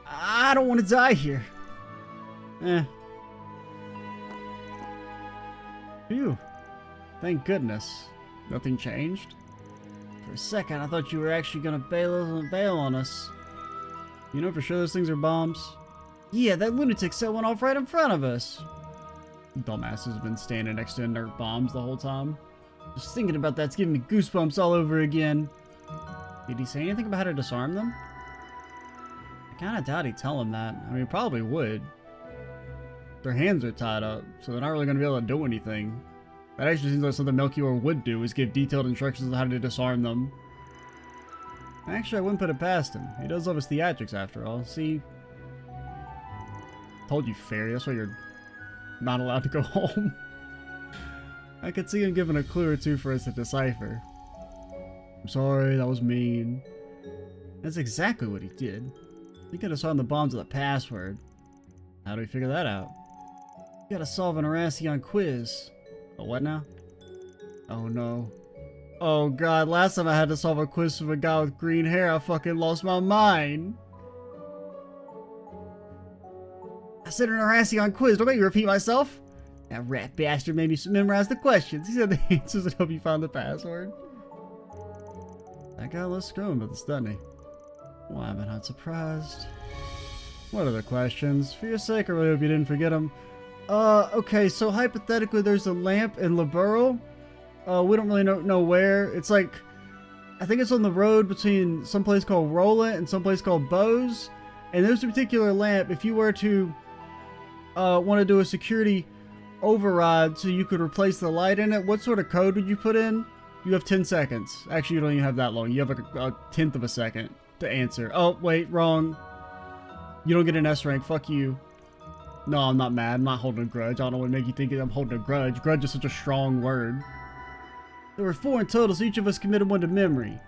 [SPEAKER 1] I don't want to die here. Phew. Thank goodness. Nothing changed? For a second, I thought you were actually gonna bail on us. You know for sure those things are bombs? Yeah, that lunatic set one off right in front of us. Dumbass has been standing next to inert bombs the whole time. Just thinking about that's giving me goosebumps all over again. Did he say anything about how to disarm them? I kinda doubt he'd tell him that. He probably would. Their hands are tied up, so they're not really gonna be able to do anything. That actually seems like something Melchior would do, is give detailed instructions on how to disarm them. Actually, I wouldn't put it past him. He does love his theatrics after all. See? Told you, Fairy, that's why you're not allowed to go home. I could see him giving a clue or two for us to decipher. I'm sorry, that was mean. That's exactly what he did. He could have solved the bombs with a password. How do we figure that out? You gotta solve an Arasion quiz. Oh, what now? Oh no. Oh god, last time I had to solve a quiz with a guy with green hair, I fucking lost my mind. I said an Arasion quiz, don't make me repeat myself. That rat bastard made me memorize the questions. He said the answers would help you find the password. That guy loves screwing with us, doesn't he? Why am I not surprised? What are the questions? For your sake, I really hope you didn't forget them. Okay, so hypothetically there's a lamp in Laburo. We don't really know where. It's like, I think it's on the road between some place called Roland and some place called Bose. And there's a particular lamp, if you were to want to do a security override so you could replace the light in it, what sort of code would you put in? You have 10 seconds. Actually, you don't even have that long. You have like a tenth of a second to answer. Oh, wait, wrong. You don't get an S rank. Fuck you. No, I'm not mad. I'm not holding a grudge. I don't know what would make you think I'm holding a grudge. Grudge is such a strong word. There were 4 in total, so each of us committed one to memory.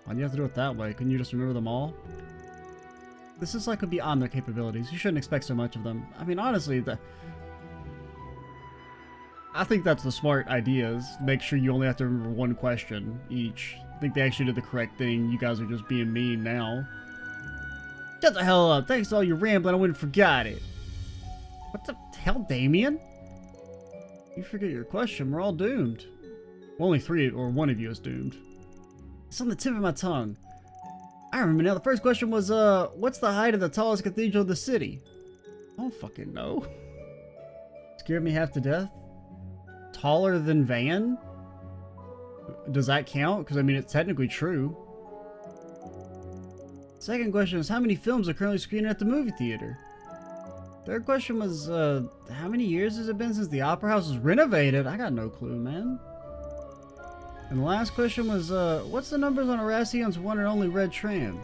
[SPEAKER 1] Why do you have to do it that way? Couldn't you just remember them all? This is like beyond their capabilities. You shouldn't expect so much of them. Honestly, I think that's the smart idea, is make sure you only have to remember one question each. I think they actually did the correct thing. You guys are just being mean now. Shut the hell up. Thanks to all your rambling, I wouldn't forgot it. What the hell, Damien? You forget your question, we're all doomed. Well, only three, or one of you is doomed. It's on the tip of my tongue. I remember now, the first question was, what's the height of the tallest cathedral in the city? I don't fucking know. Scared me half to death. Taller than Van? Does that count? Because, I mean, it's technically true. Second question is, how many films are currently screening at the movie theater? Third question was, how many years has it been since the Opera House was renovated? I got no clue, man. And the last question was, what's the numbers on Horacion's one and only red tram?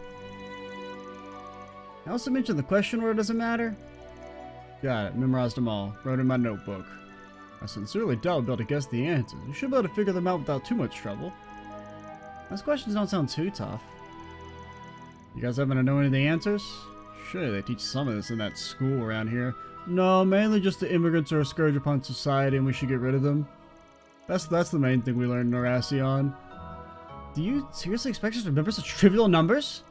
[SPEAKER 1] I also mentioned the question order doesn't matter. Got it, memorized them all. Wrote in my notebook. I sincerely doubt I'll be able to guess the answers. You should be able to figure them out without too much trouble. Those questions don't sound too tough. You guys happen to know any of the answers? Sure, they teach some of this in that school around here. No, mainly just the immigrants are a scourge upon society and we should get rid of them. That's the main thing we learned in Horacion. Do you seriously expect us to remember such trivial numbers?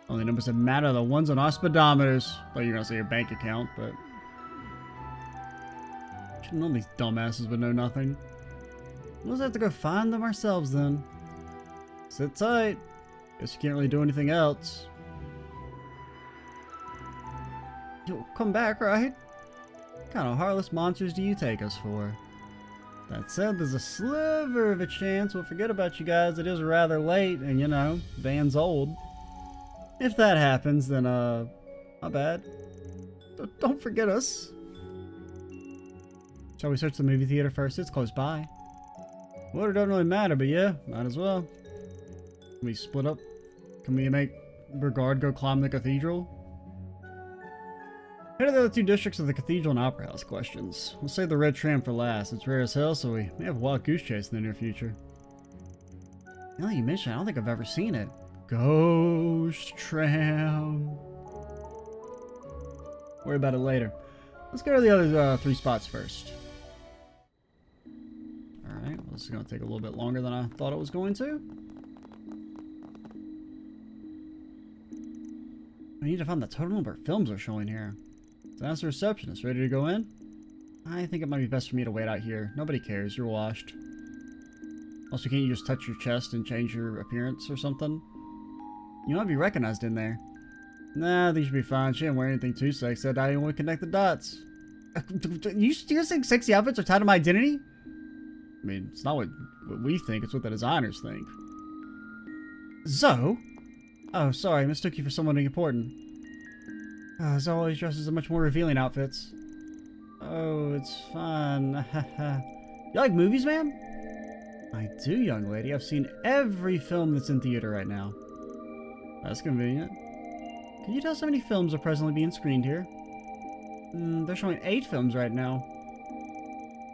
[SPEAKER 1] Only numbers that matter are the ones on our speedometers. Thought you were gonna say your bank account, but... Should've known these dumbasses would know nothing. We'll just have to go find them ourselves then. Sit tight. Guess you can't really do anything else. You'll come back, right? What kind of heartless monsters do you take us for? That said, there's a sliver of a chance we'll forget about you guys. It is rather late, and you know, Van's old. If that happens, then, my bad. Don't forget us. Shall we search the movie theater first? It's close by. Well, it doesn't really matter, but yeah, might as well. Can we split up? Can we make Brigard go climb the cathedral? Here are the other two districts of the Cathedral and Opera House questions. We'll save the red tram for last. It's rare as hell, so we may have a wild goose chase in the near future. Now that you mention it, I don't think I've ever seen it. Ghost tram. Worry about it later. Let's go to the other three spots first. Alright, well, this is going to take a little bit longer than I thought it was going to. We need to find the total number of films they're showing here. So ask the receptionist, ready to go in? I think it might be best for me to wait out here. Nobody cares, you're washed. Also, can't you just touch your chest and change your appearance or something? You might be recognized in there. Nah, these should be fine. She didn't wear anything too sexy. I didn't want to connect the dots. You seriously think sexy outfits are tied to my identity? I mean, it's not what we think, it's what the designers think. Zoe? Oh, sorry, I mistook you for someone important. Zoe always dresses in much more revealing outfits. Oh, it's fun. You like movies, ma'am? I do, young lady. I've seen every film that's in theater right now. That's convenient. Can you tell us how many films are presently being screened here? They're showing 8 films right now.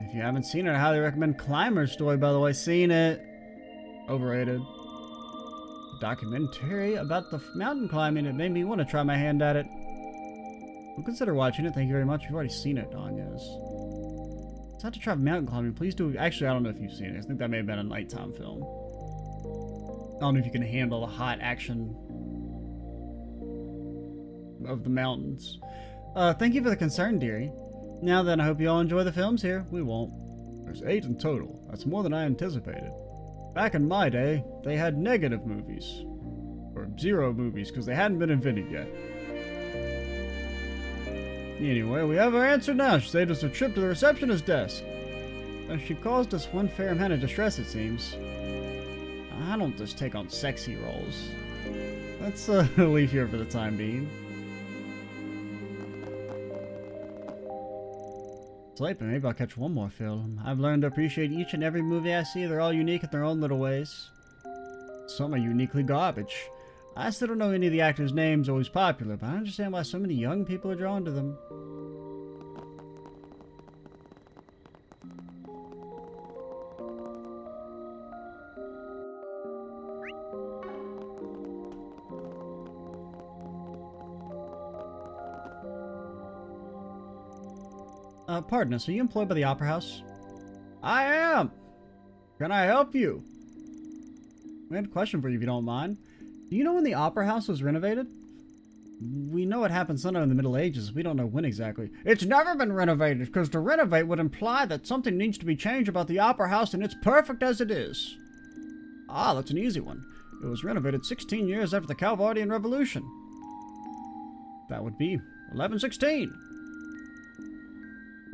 [SPEAKER 1] If you haven't seen it, I highly recommend Climber's Story, by the way. Seen it. Overrated. A documentary about the mountain climbing. It made me want to try my hand at it. We'll consider watching it. Thank you very much. You've already seen it, Don, yes. It's hard to try mountain climbing. Please do. Actually, I don't know if you've seen it. I think that may have been a nighttime film. I don't know if you can handle the hot action of the mountains. Thank you for the concern, dearie. Now then, I hope you all enjoy the films here. We won't. There's 8 in total. That's more than I anticipated. Back in my day, they had negative movies. Or 0 movies, because they hadn't been invented yet. Anyway, we have our answer now. She saved us a trip to the receptionist desk. She caused us one fair amount of distress, it seems. I don't just take on sexy roles. Let's leave here for the time being. It's late, but maybe I'll catch one more film. I've learned to appreciate each and every movie I see. They're all unique in their own little ways. Some are uniquely garbage. I still don't know any of the actors' names or who's popular, but I understand why so many young people are drawn to them. Pardon us, are you employed by the Opera House? I am! Can I help you? We had a question for you if you don't mind. Do you know when the Opera House was renovated? We know it happened sometime in the Middle Ages. We don't know when exactly. It's never been renovated, because to renovate would imply that something needs to be changed about the Opera House, and it's perfect as it is. Ah, that's an easy one. It was renovated 16 years after the Calvardian Revolution. That would be 1116.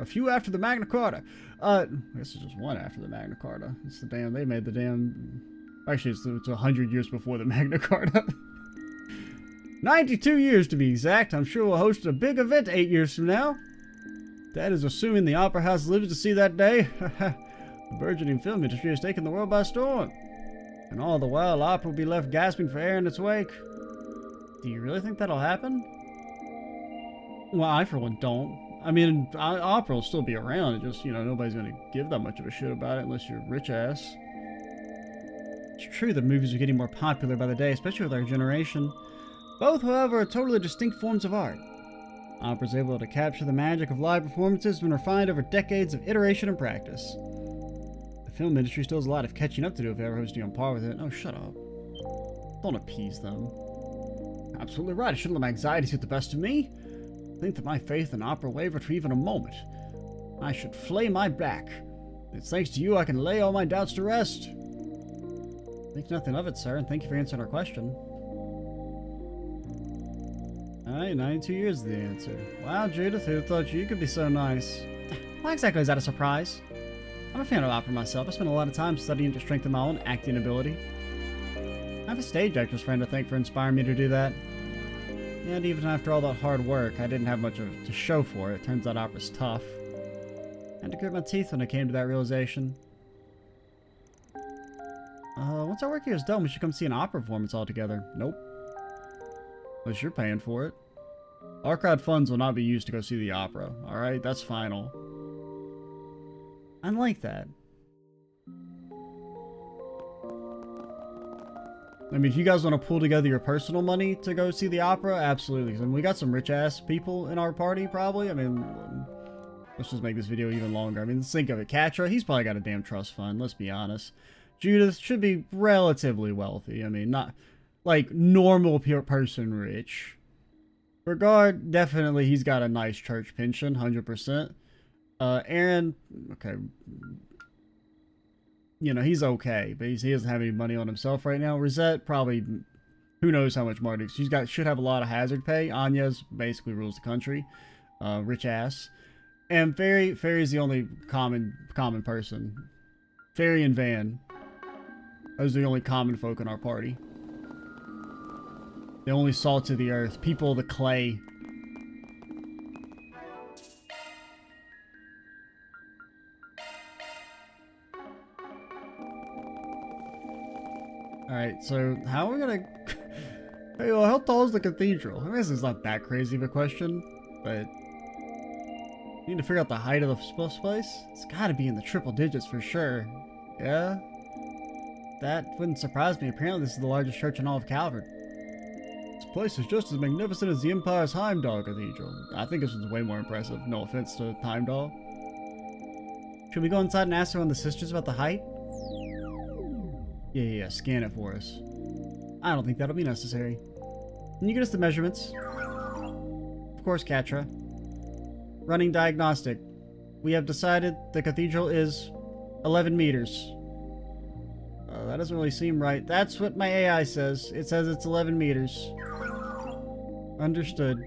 [SPEAKER 1] A few after the Magna Carta. This is just one after the Magna Carta. It's the damn, they made the damn... Actually, it's 100 years before the Magna Carta. 92 years to be exact. I'm sure we'll host a big event 8 years from now. That is assuming the Opera House lives to see that day. The burgeoning film industry has taken the world by storm. And all the while, opera will be left gasping for air in its wake. Do you really think that'll happen? Well, I for one don't. I mean, opera will still be around. It just, nobody's going to give that much of a shit about it unless you're rich ass. It's true that movies are getting more popular by the day, especially with our generation. Both, however, are totally distinct forms of art. Opera's able to capture the magic of live performances when refined over decades of iteration and practice. The film industry still has a lot of catching up to do if ever hosting on par with it. Oh, shut up. Don't appease them. Absolutely right. I shouldn't let my anxieties get the best of me. Think that my faith in opera wavered for even a moment. I should flay my back. It's thanks to you I can lay all my doubts to rest. Think nothing of it, sir, and thank you for answering our question. Alright, 92 years is the answer. Wow, Judith, who thought you could be so nice? Why exactly is that a surprise? I'm a fan of opera myself. I spent a lot of time studying to strengthen my own acting ability. I have a stage actress friend to thank for inspiring me to do that. And even after all that hard work, I didn't have much to show for it. Turns out opera's tough. I had to grit my teeth when I came to that realization. Once our work here is done, we should come see an opera performance all together. Nope. Unless you're paying for it. Our crowd funds will not be used to go see the opera. Alright, that's final. I like that. I mean, if you guys want to pull together your personal money to go see the opera, absolutely. I mean, we got some rich-ass people in our party, probably. I mean, let's just make this video even longer. I mean, think of it. Katra, he's probably got a damn trust fund, let's be honest. Judith should be relatively wealthy. I mean, not like normal person rich. Regard, definitely he's got a nice church pension, 100%. Aaron, okay. He's okay, but he doesn't have any money on himself right now. Rosette, probably, who knows how much money. Should have a lot of hazard pay. Anya's basically rules the country. Rich ass. And Fairy's the only common person. Fairy and Van. Those are the only common folk in our party. The only salt of the earth. People of the clay. Alright, so how are we gonna... Hey, well, how tall is the cathedral? I mean, this is not that crazy of a question, but... You need to figure out the height of the place? It's gotta be in the triple digits for sure. Yeah? That wouldn't surprise me. Apparently this is the largest church in all of Calvert. This place is just as magnificent as the Empire's Heimdall Cathedral. I think this one's way more impressive. No offense to Heimdall. Should we go inside and ask one of the sisters about the height? Yeah, scan it for us. I don't think that'll be necessary. Can you get us the measurements? Of course, Katra. Running diagnostic. We have decided the cathedral is 11 meters. That doesn't really seem right. That's what my AI says. It says it's 11 meters. Understood.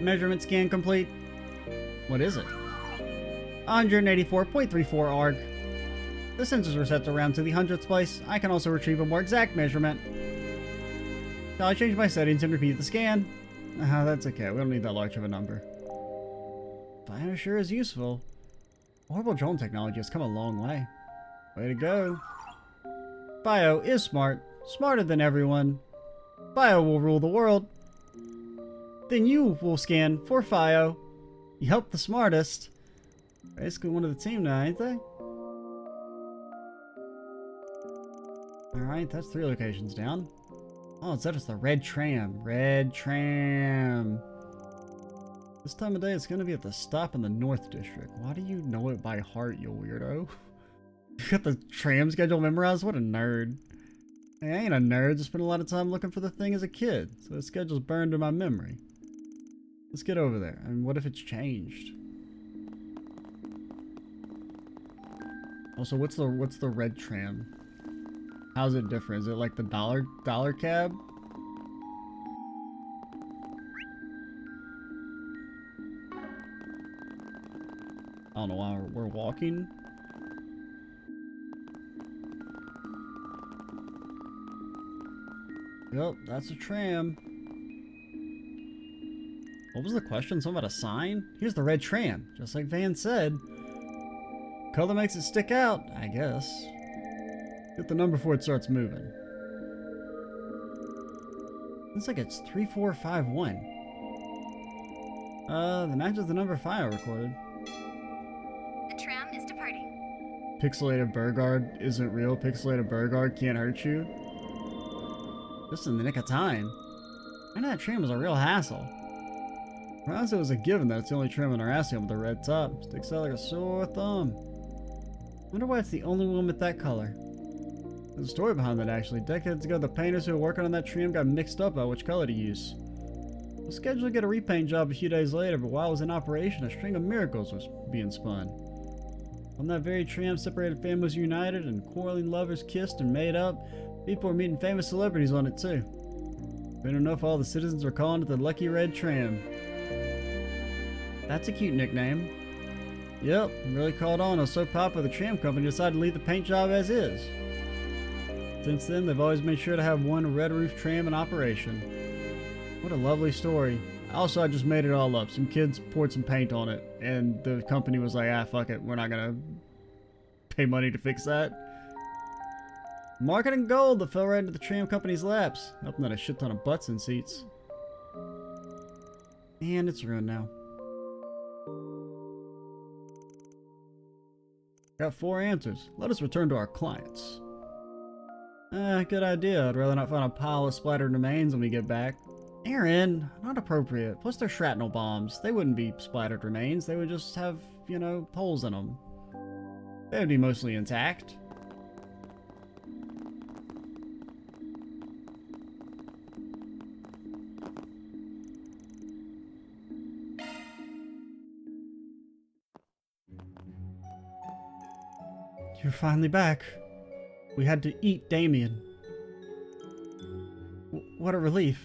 [SPEAKER 1] Measurement scan complete. What is it? 184.34 arg. The sensors were set to round to the 100th place. I can also retrieve a more exact measurement. Shall I change my settings and repeat the scan? That's okay. We don't need that large of a number. Bio sure is useful. Orbital drone technology has come a long way. Way to go. Bio is smart. Smarter than everyone. Bio will rule the world. Then you will scan for Fio. You help the smartest. Basically one of the team now, ain't they? Alright, that's 3 locations down. Oh, it's the red tram. Red tram. This time of day, it's going to be at the stop in the North District. Why do you know it by heart, you weirdo? You got the tram schedule memorized? What a nerd. Hey, I ain't a nerd. Just spent a lot of time looking for the thing as a kid, so the schedule's burned in my memory. Let's get over there. I mean, what if it's changed? Also, what's the red tram? How's it different? Is it like the dollar cab? I don't know why we're walking. Yep, that's a tram. What was the question? Something about a sign? Here's the red tram, just like Van said. Color makes it stick out, I guess. Get the number before it starts moving. Looks like it's 3451. That matches the number file recorded.
[SPEAKER 3] The tram is departing.
[SPEAKER 1] Pixelated Burgard isn't real. Pixelated Burgard can't hurt you. Just in the nick of time. I know that tram was a real hassle. Perhaps it was a given that it's the only tram in our Asium with a red top. Sticks out like a sore thumb. Wonder why it's the only one with that color. There's a story behind that actually. Decades ago, the painters who were working on that tram got mixed up about which color to use. We were scheduled to get a repaint job a few days later, but while it was in operation, a string of miracles was being spun. On that very tram, separated families united and quarreling lovers kissed and made up. People were meeting famous celebrities on it too. Soon enough, all the citizens were calling it the Lucky Red Tram. That's a cute nickname. Yep, really caught on. It was so popular the tram company decided to leave the paint job as is. Since then, they've always made sure to have one red roof tram in operation. What a lovely story. Also, I just made it all up. Some kids poured some paint on it, and the company was like, ah, fuck it, we're not gonna pay money to fix that. Marketing gold that fell right into the tram company's laps, helping out a shit ton of butts in seats. And it's ruined now. Got 4 answers. Let us return to our clients. Good idea. I'd rather not find a pile of splattered remains when we get back. Aaron, not appropriate. Plus they're shrapnel bombs. They wouldn't be splattered remains. They would just have, you know, holes in them. They would be mostly intact. You're finally back. We had to eat Damien. What a relief.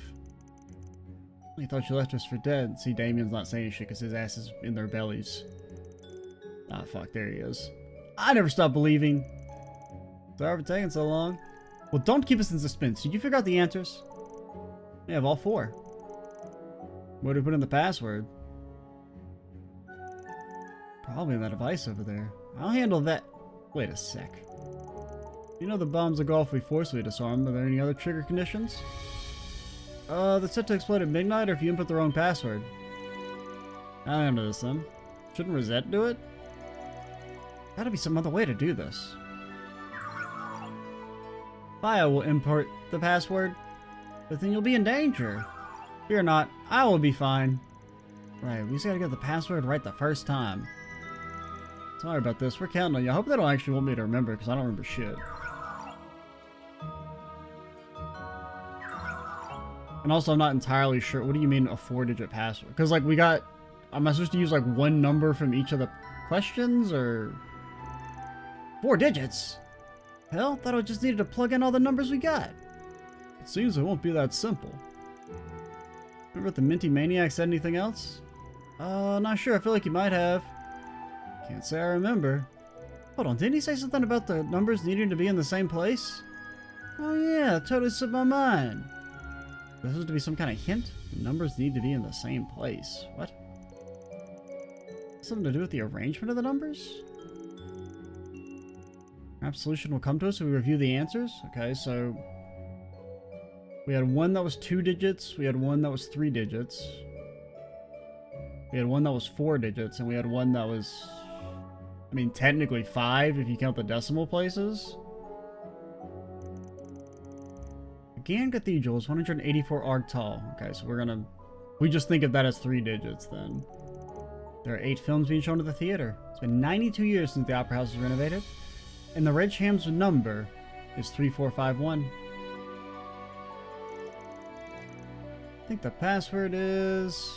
[SPEAKER 1] I thought you left us for dead. See, Damien's not saying shit because his ass is in their bellies. Ah, fuck, there he is. I never stopped believing. Sorry for taking so long. Well, don't keep us in suspense. Did you figure out the answers? Yeah, I have all 4. Where do we put in the password? Probably in that device over there. I'll handle that. Wait a sec. You know the bombs will go off if we forcefully disarm. Are there any other trigger conditions? They're set to explode at midnight or if you input the wrong password. I'll handle this then. Shouldn't Rosette do it? Gotta be some other way to do this. Bio will import the password, but then you'll be in danger. Fear not, I will be fine. Right, we just gotta get the password right the first time. Sorry about this, we're counting on you. I hope they don't actually want me to remember, because I don't remember shit. And also, I'm not entirely sure. What do you mean a 4-digit password? Because, like, we got... Am I supposed to use, like, one number from each of the questions, or... 4 digits? Hell, thought I just needed to plug in all the numbers we got. It seems it won't be that simple. Remember if the Minty Maniac said anything else? Not sure. I feel like he might have. Can't say I remember. Hold on, didn't he say something about the numbers needing to be in the same place? Oh yeah, totally slipped my mind. This is to be some kind of hint? The numbers need to be in the same place. What? Something to do with the arrangement of the numbers? Perhaps solution will come to us if we review the answers? Okay, so... we had one that was 2 digits, we had one that was 3 digits. We had one that was 4 digits, and we had one that was... I mean, technically 5 if you count the decimal places. Gan Cathedral is 184 arc tall. Okay, so we're gonna... we just think of that as 3 digits, then. There are 8 films being shown at the theater. It's been 92 years since the Opera House was renovated. And the Red Tram's number is 3451. I think the password is...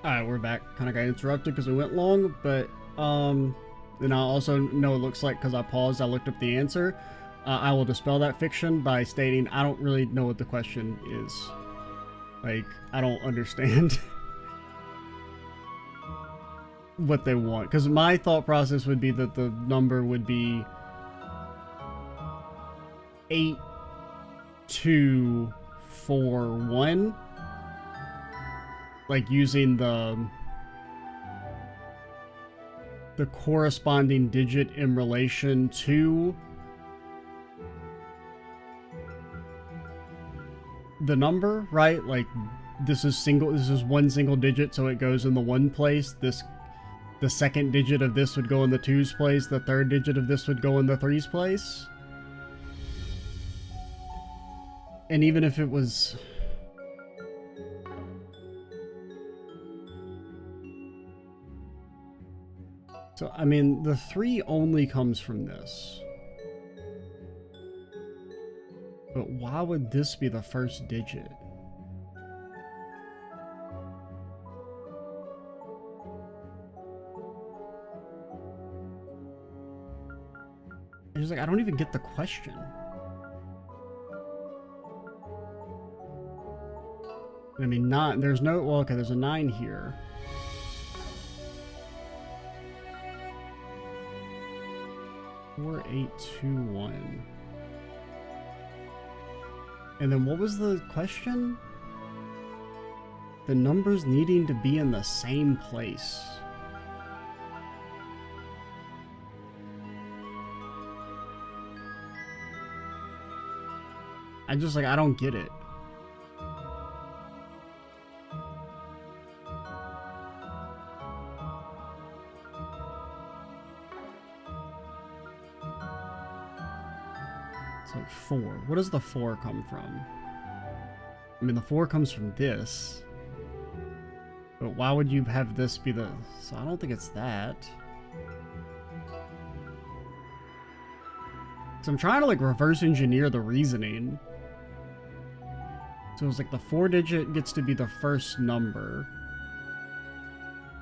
[SPEAKER 1] Alright, we're back. Kind of got interrupted because we went long, but, and I also know it looks like, because I paused, I looked up the answer. I will dispel that fiction by stating I don't really know what the question is. Like, I don't understand what they want. Because my thought process would be that the number would be 8241. Like using the corresponding digit in relation to the number, right? Like this is one single digit, so it goes in the one place. The second digit of this would go in the twos place, the third digit of this would go in the threes place. And even if it was... So, I mean, the 3 only comes from this. But why would this be the first digit? It's just like, I don't even get the question. I mean, there's no, well, okay, there's a 9 here. Four, 8, 2, 1. And then what was the question? The numbers needing to be in the same place. I don't get it. It's like 4. What does the 4 come from? I mean, the 4 comes from this. But why would you have this be the... So I don't think it's that. So I'm trying to like reverse engineer the reasoning. So it's like the 4 digit gets to be the first number.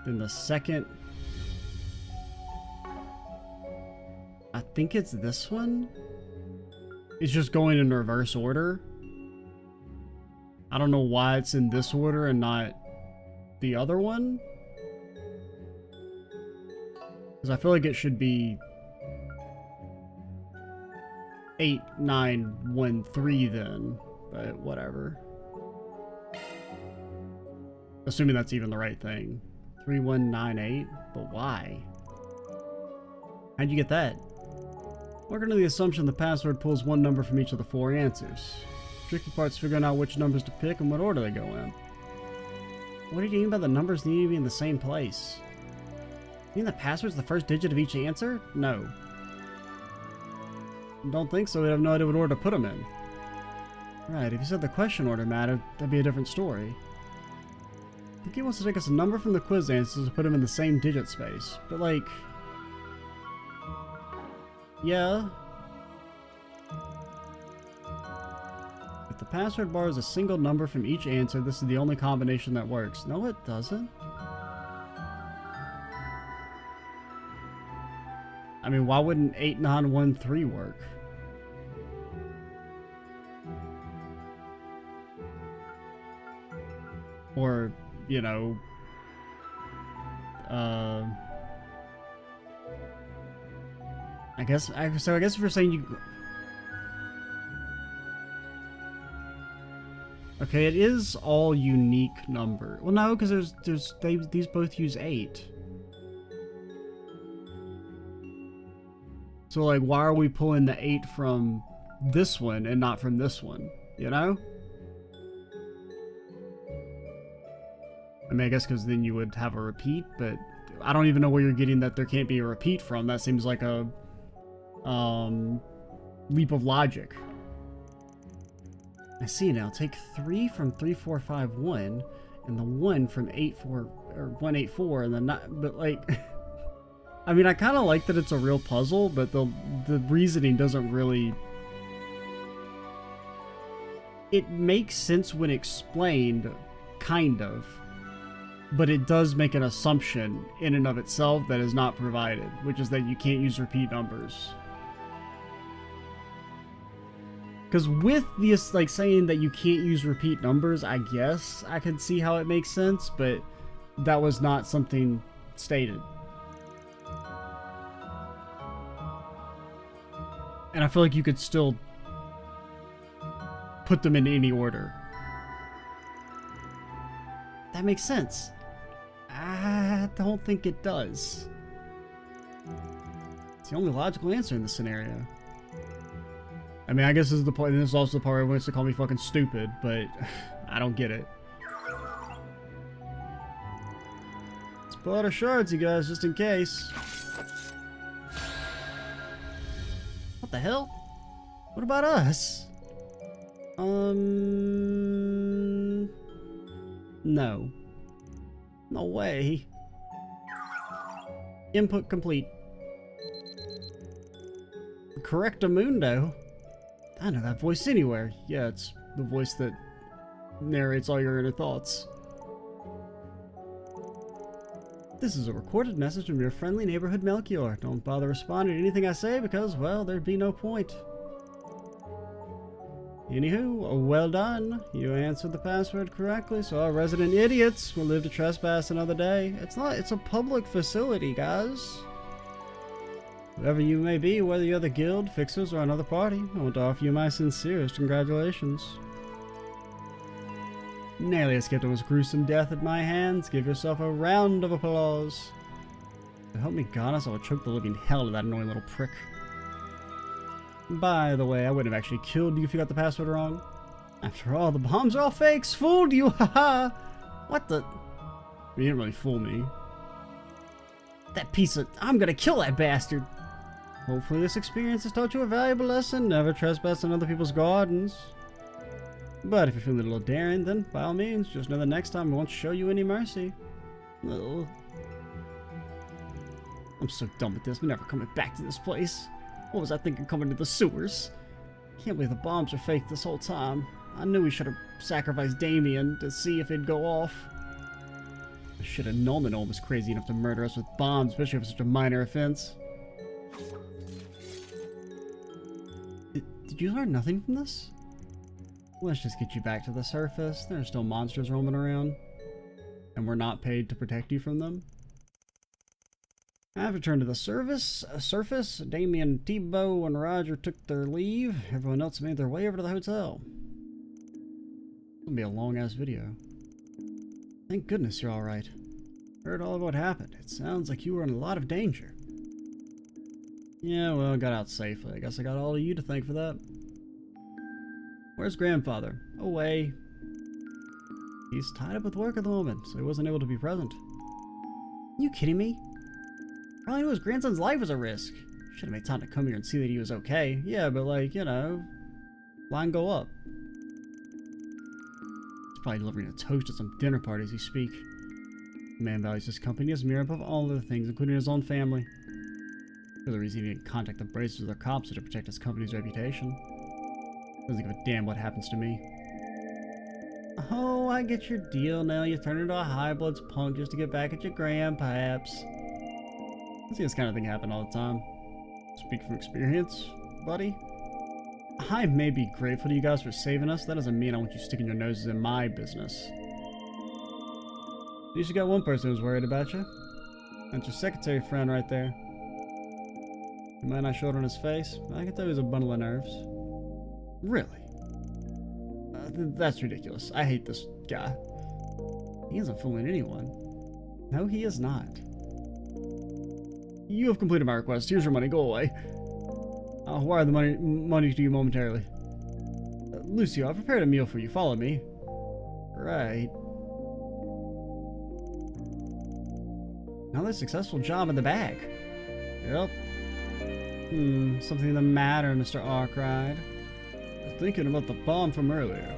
[SPEAKER 1] Then the second... I think it's this one? It's just going in reverse order. I don't know why it's in this order and not the other one. Because I feel like it should be 8, 9, 1, 3 then. But whatever. Assuming that's even the right thing. 3, 1, 9, 8. But why? How'd you get that? Work under the assumption the password pulls one number from each of the 4 answers. Tricky part's figuring out which numbers to pick and what order they go in. What do you mean by the numbers need to be in the same place? You mean the password's the first digit of each answer? No. Don't think so. We'd have no idea what order to put them in. Right, if you said the question order mattered, that'd be a different story. I think he wants to take us a number from the quiz answers and put them in the same digit space. But like... Yeah. If the password borrows a single number from each answer, this is the only combination that works. No, it doesn't. I mean, why wouldn't 8913 work? Or, you know, I guess if you're saying you... Okay, it is all unique number. Well, no, because these both use 8. So, like, why are we pulling the 8 from this one and not from this one? You know? I mean, I guess because then you would have a repeat, but I don't even know where you're getting that there can't be a repeat from. That seems like a leap of logic. I see now. Take 3 from 3451 and the 1 from 84. or 184 and then not, but like, I mean, I kind of like that it's a real puzzle, but the reasoning doesn't really, it makes sense when explained, kind of, but it does make an assumption in and of itself that is not provided, which is that you can't use repeat numbers. Because with this, like, saying that you can't use repeat numbers, I guess I can see how it makes sense, but that was not something stated. And I feel like you could still put them in any order. That makes sense. I don't think it does. It's the only logical answer in this scenario. I mean, I guess this is the point, and this is also the part where he wants to call me fucking stupid, but I don't get it. Let's pull out our shards, you guys, just in case. What the hell? What about us? No. No way. Input complete. Correctamundo? I know that voice anywhere. Yeah, it's the voice that narrates all your inner thoughts. This is a recorded message from your friendly neighborhood Melchior. Don't bother responding to anything I say because, well, there'd be no point. Anywho, well done. You answered the password correctly, so our resident idiots will live to trespass another day. It's a public facility, guys. Whoever you may be, whether you're the guild, fixers, or another party, I want to offer you my sincerest congratulations. Nearly escaped a most gruesome death at my hands. Give yourself a round of applause. To help me goddess, I will choke the living hell out of that annoying little prick. By the way, I wouldn't have actually killed you if you got the password wrong. After all, the bombs are all fakes. Fooled you, haha! What the? You didn't really fool me. That piece of... I'm gonna kill that bastard! Hopefully this experience has taught you a valuable lesson. Never trespass in other people's gardens. But if you're feeling a little daring, then by all means, just know that next time I won't show you any mercy. Ugh. I'm so done with this. We're never coming back to this place. What was I thinking coming to the sewers? Can't believe the bombs were fake this whole time. I knew we should have sacrificed Damien to see if it'd go off. I should have known that no one was crazy enough to murder us with bombs, especially for such a minor offense. Did you learn nothing from this? Let's just get you back to the surface. There are still monsters roaming around. And we're not paid to protect you from them. I've returned to the surface. Damien, Thibaut, and Roger took their leave. Everyone else made their way over to the hotel. It's gonna be a long-ass video. Thank goodness you're alright. Heard all of what happened. It sounds like you were in a lot of danger. Yeah, well, I got out safely. I guess I got all of you to thank for that. Where's grandfather? Away. He's tied up with work at the moment, so he wasn't able to be present. You kidding me? All I knew his grandson's life was a risk. Should have made time to come here and see that he was okay. Yeah, but like, you know, line go up. He's probably delivering a toast at some dinner party as you speak. The man values his company as mere above all other things, including his own family. For the reason he didn't contact the Bracers or their cops to protect his company's reputation. Doesn't give a damn what happens to me. Oh, I get your deal now. You turn into a high-bloods punk just to get back at your grand, perhaps. I see this kind of thing happen all the time. Speak from experience, buddy. I may be grateful to you guys for saving us. That doesn't mean I want you sticking your noses in my business. At least you got one person who's worried about you. That's your secretary friend right there. He might not show it on his face, but I can tell he's a bundle of nerves. Really? That's ridiculous. I hate this guy. He isn't fooling anyone. No, he is not. You have completed my request. Here's your money. Go away. I'll wire the money to you momentarily. Lucio, I've prepared a meal for you. Follow me. Right. Another successful job in the bag. Yep. Something the matter, Mr. Arkwright? Thinking about the bomb from earlier.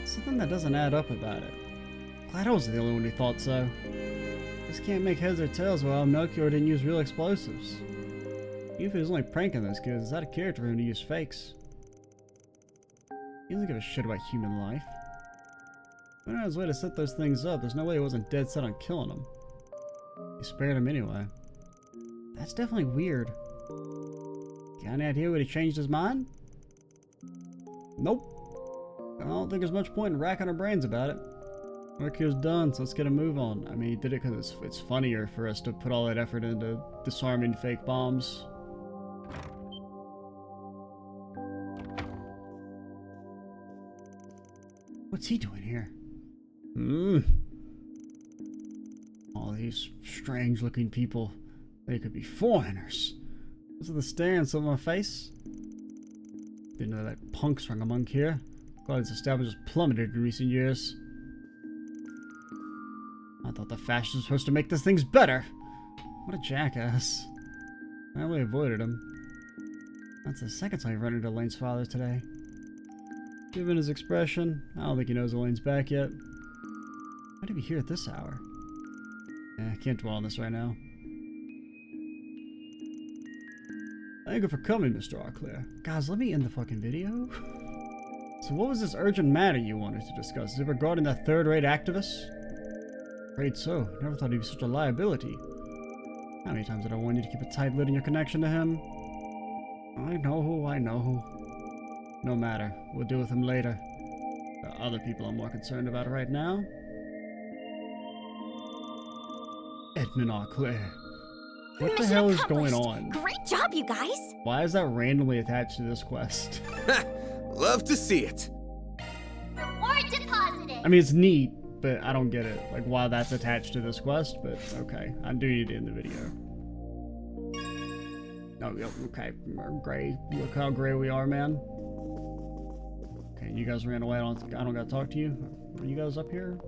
[SPEAKER 1] Something that doesn't add up about it. Glad I wasn't the only one who thought so. Just can't make heads or tails while Melchior didn't use real explosives. Even if he was only pranking those kids, it's out of character for him to use fakes. He doesn't give a shit about human life. Went on his way to set those things up, there's no way he wasn't dead set on killing them. He spared him anyway. That's definitely weird. Got any idea when he changed his mind? Nope. I don't think there's much point in racking our brains about it. Work here's done, so let's get a move on. I mean, he did it because it's funnier for us to put all that effort into disarming fake bombs. What's he doing here? All these strange-looking people. They could be foreigners. Was it the stare and some on my face? Didn't know that punks rang among here. Glad his establishment has plummeted in recent years. I thought the fascists were supposed to make these things better. What a jackass. I only avoided him. That's the second time I've run into Elaine's father today. Given his expression, I don't think he knows Elaine's back yet. Why did he be here at this hour? I can't dwell on this right now. Thank you for coming, Mr. Arclair. Guys, let me end the fucking video. So what was this urgent matter you wanted to discuss? Is it regarding that third-rate activist? Afraid so. Never thought he'd be such a liability. How many times did I warn you to keep a tight lid on your connection to him? I know who. No matter. We'll deal with him later. There are other people I'm more concerned about right now. Edmund Arclair. What the hell is going on?
[SPEAKER 3] Great job, you guys!
[SPEAKER 1] Why is that randomly attached to this quest?
[SPEAKER 4] Love to see it.
[SPEAKER 3] Reward deposited!
[SPEAKER 1] I mean, it's neat, but I don't get it. Like, why that's attached to this quest, but okay. I do need to end the video. Oh, yep, okay. Gray. Look how gray we are, man. Okay, you guys ran away. I don't gotta talk to you. Are you guys up here?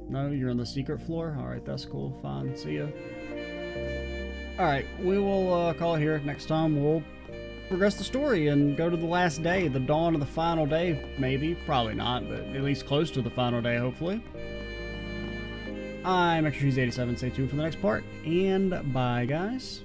[SPEAKER 1] No, you're on the secret floor? Alright, that's cool. Fine. See ya. Alright, we will call it here. Next time we'll progress the story and go to the last day, the dawn of the final day, maybe. Probably not, but at least close to the final day, hopefully. I'm Extra Cheese 87. Stay tuned for the next part, and bye, guys.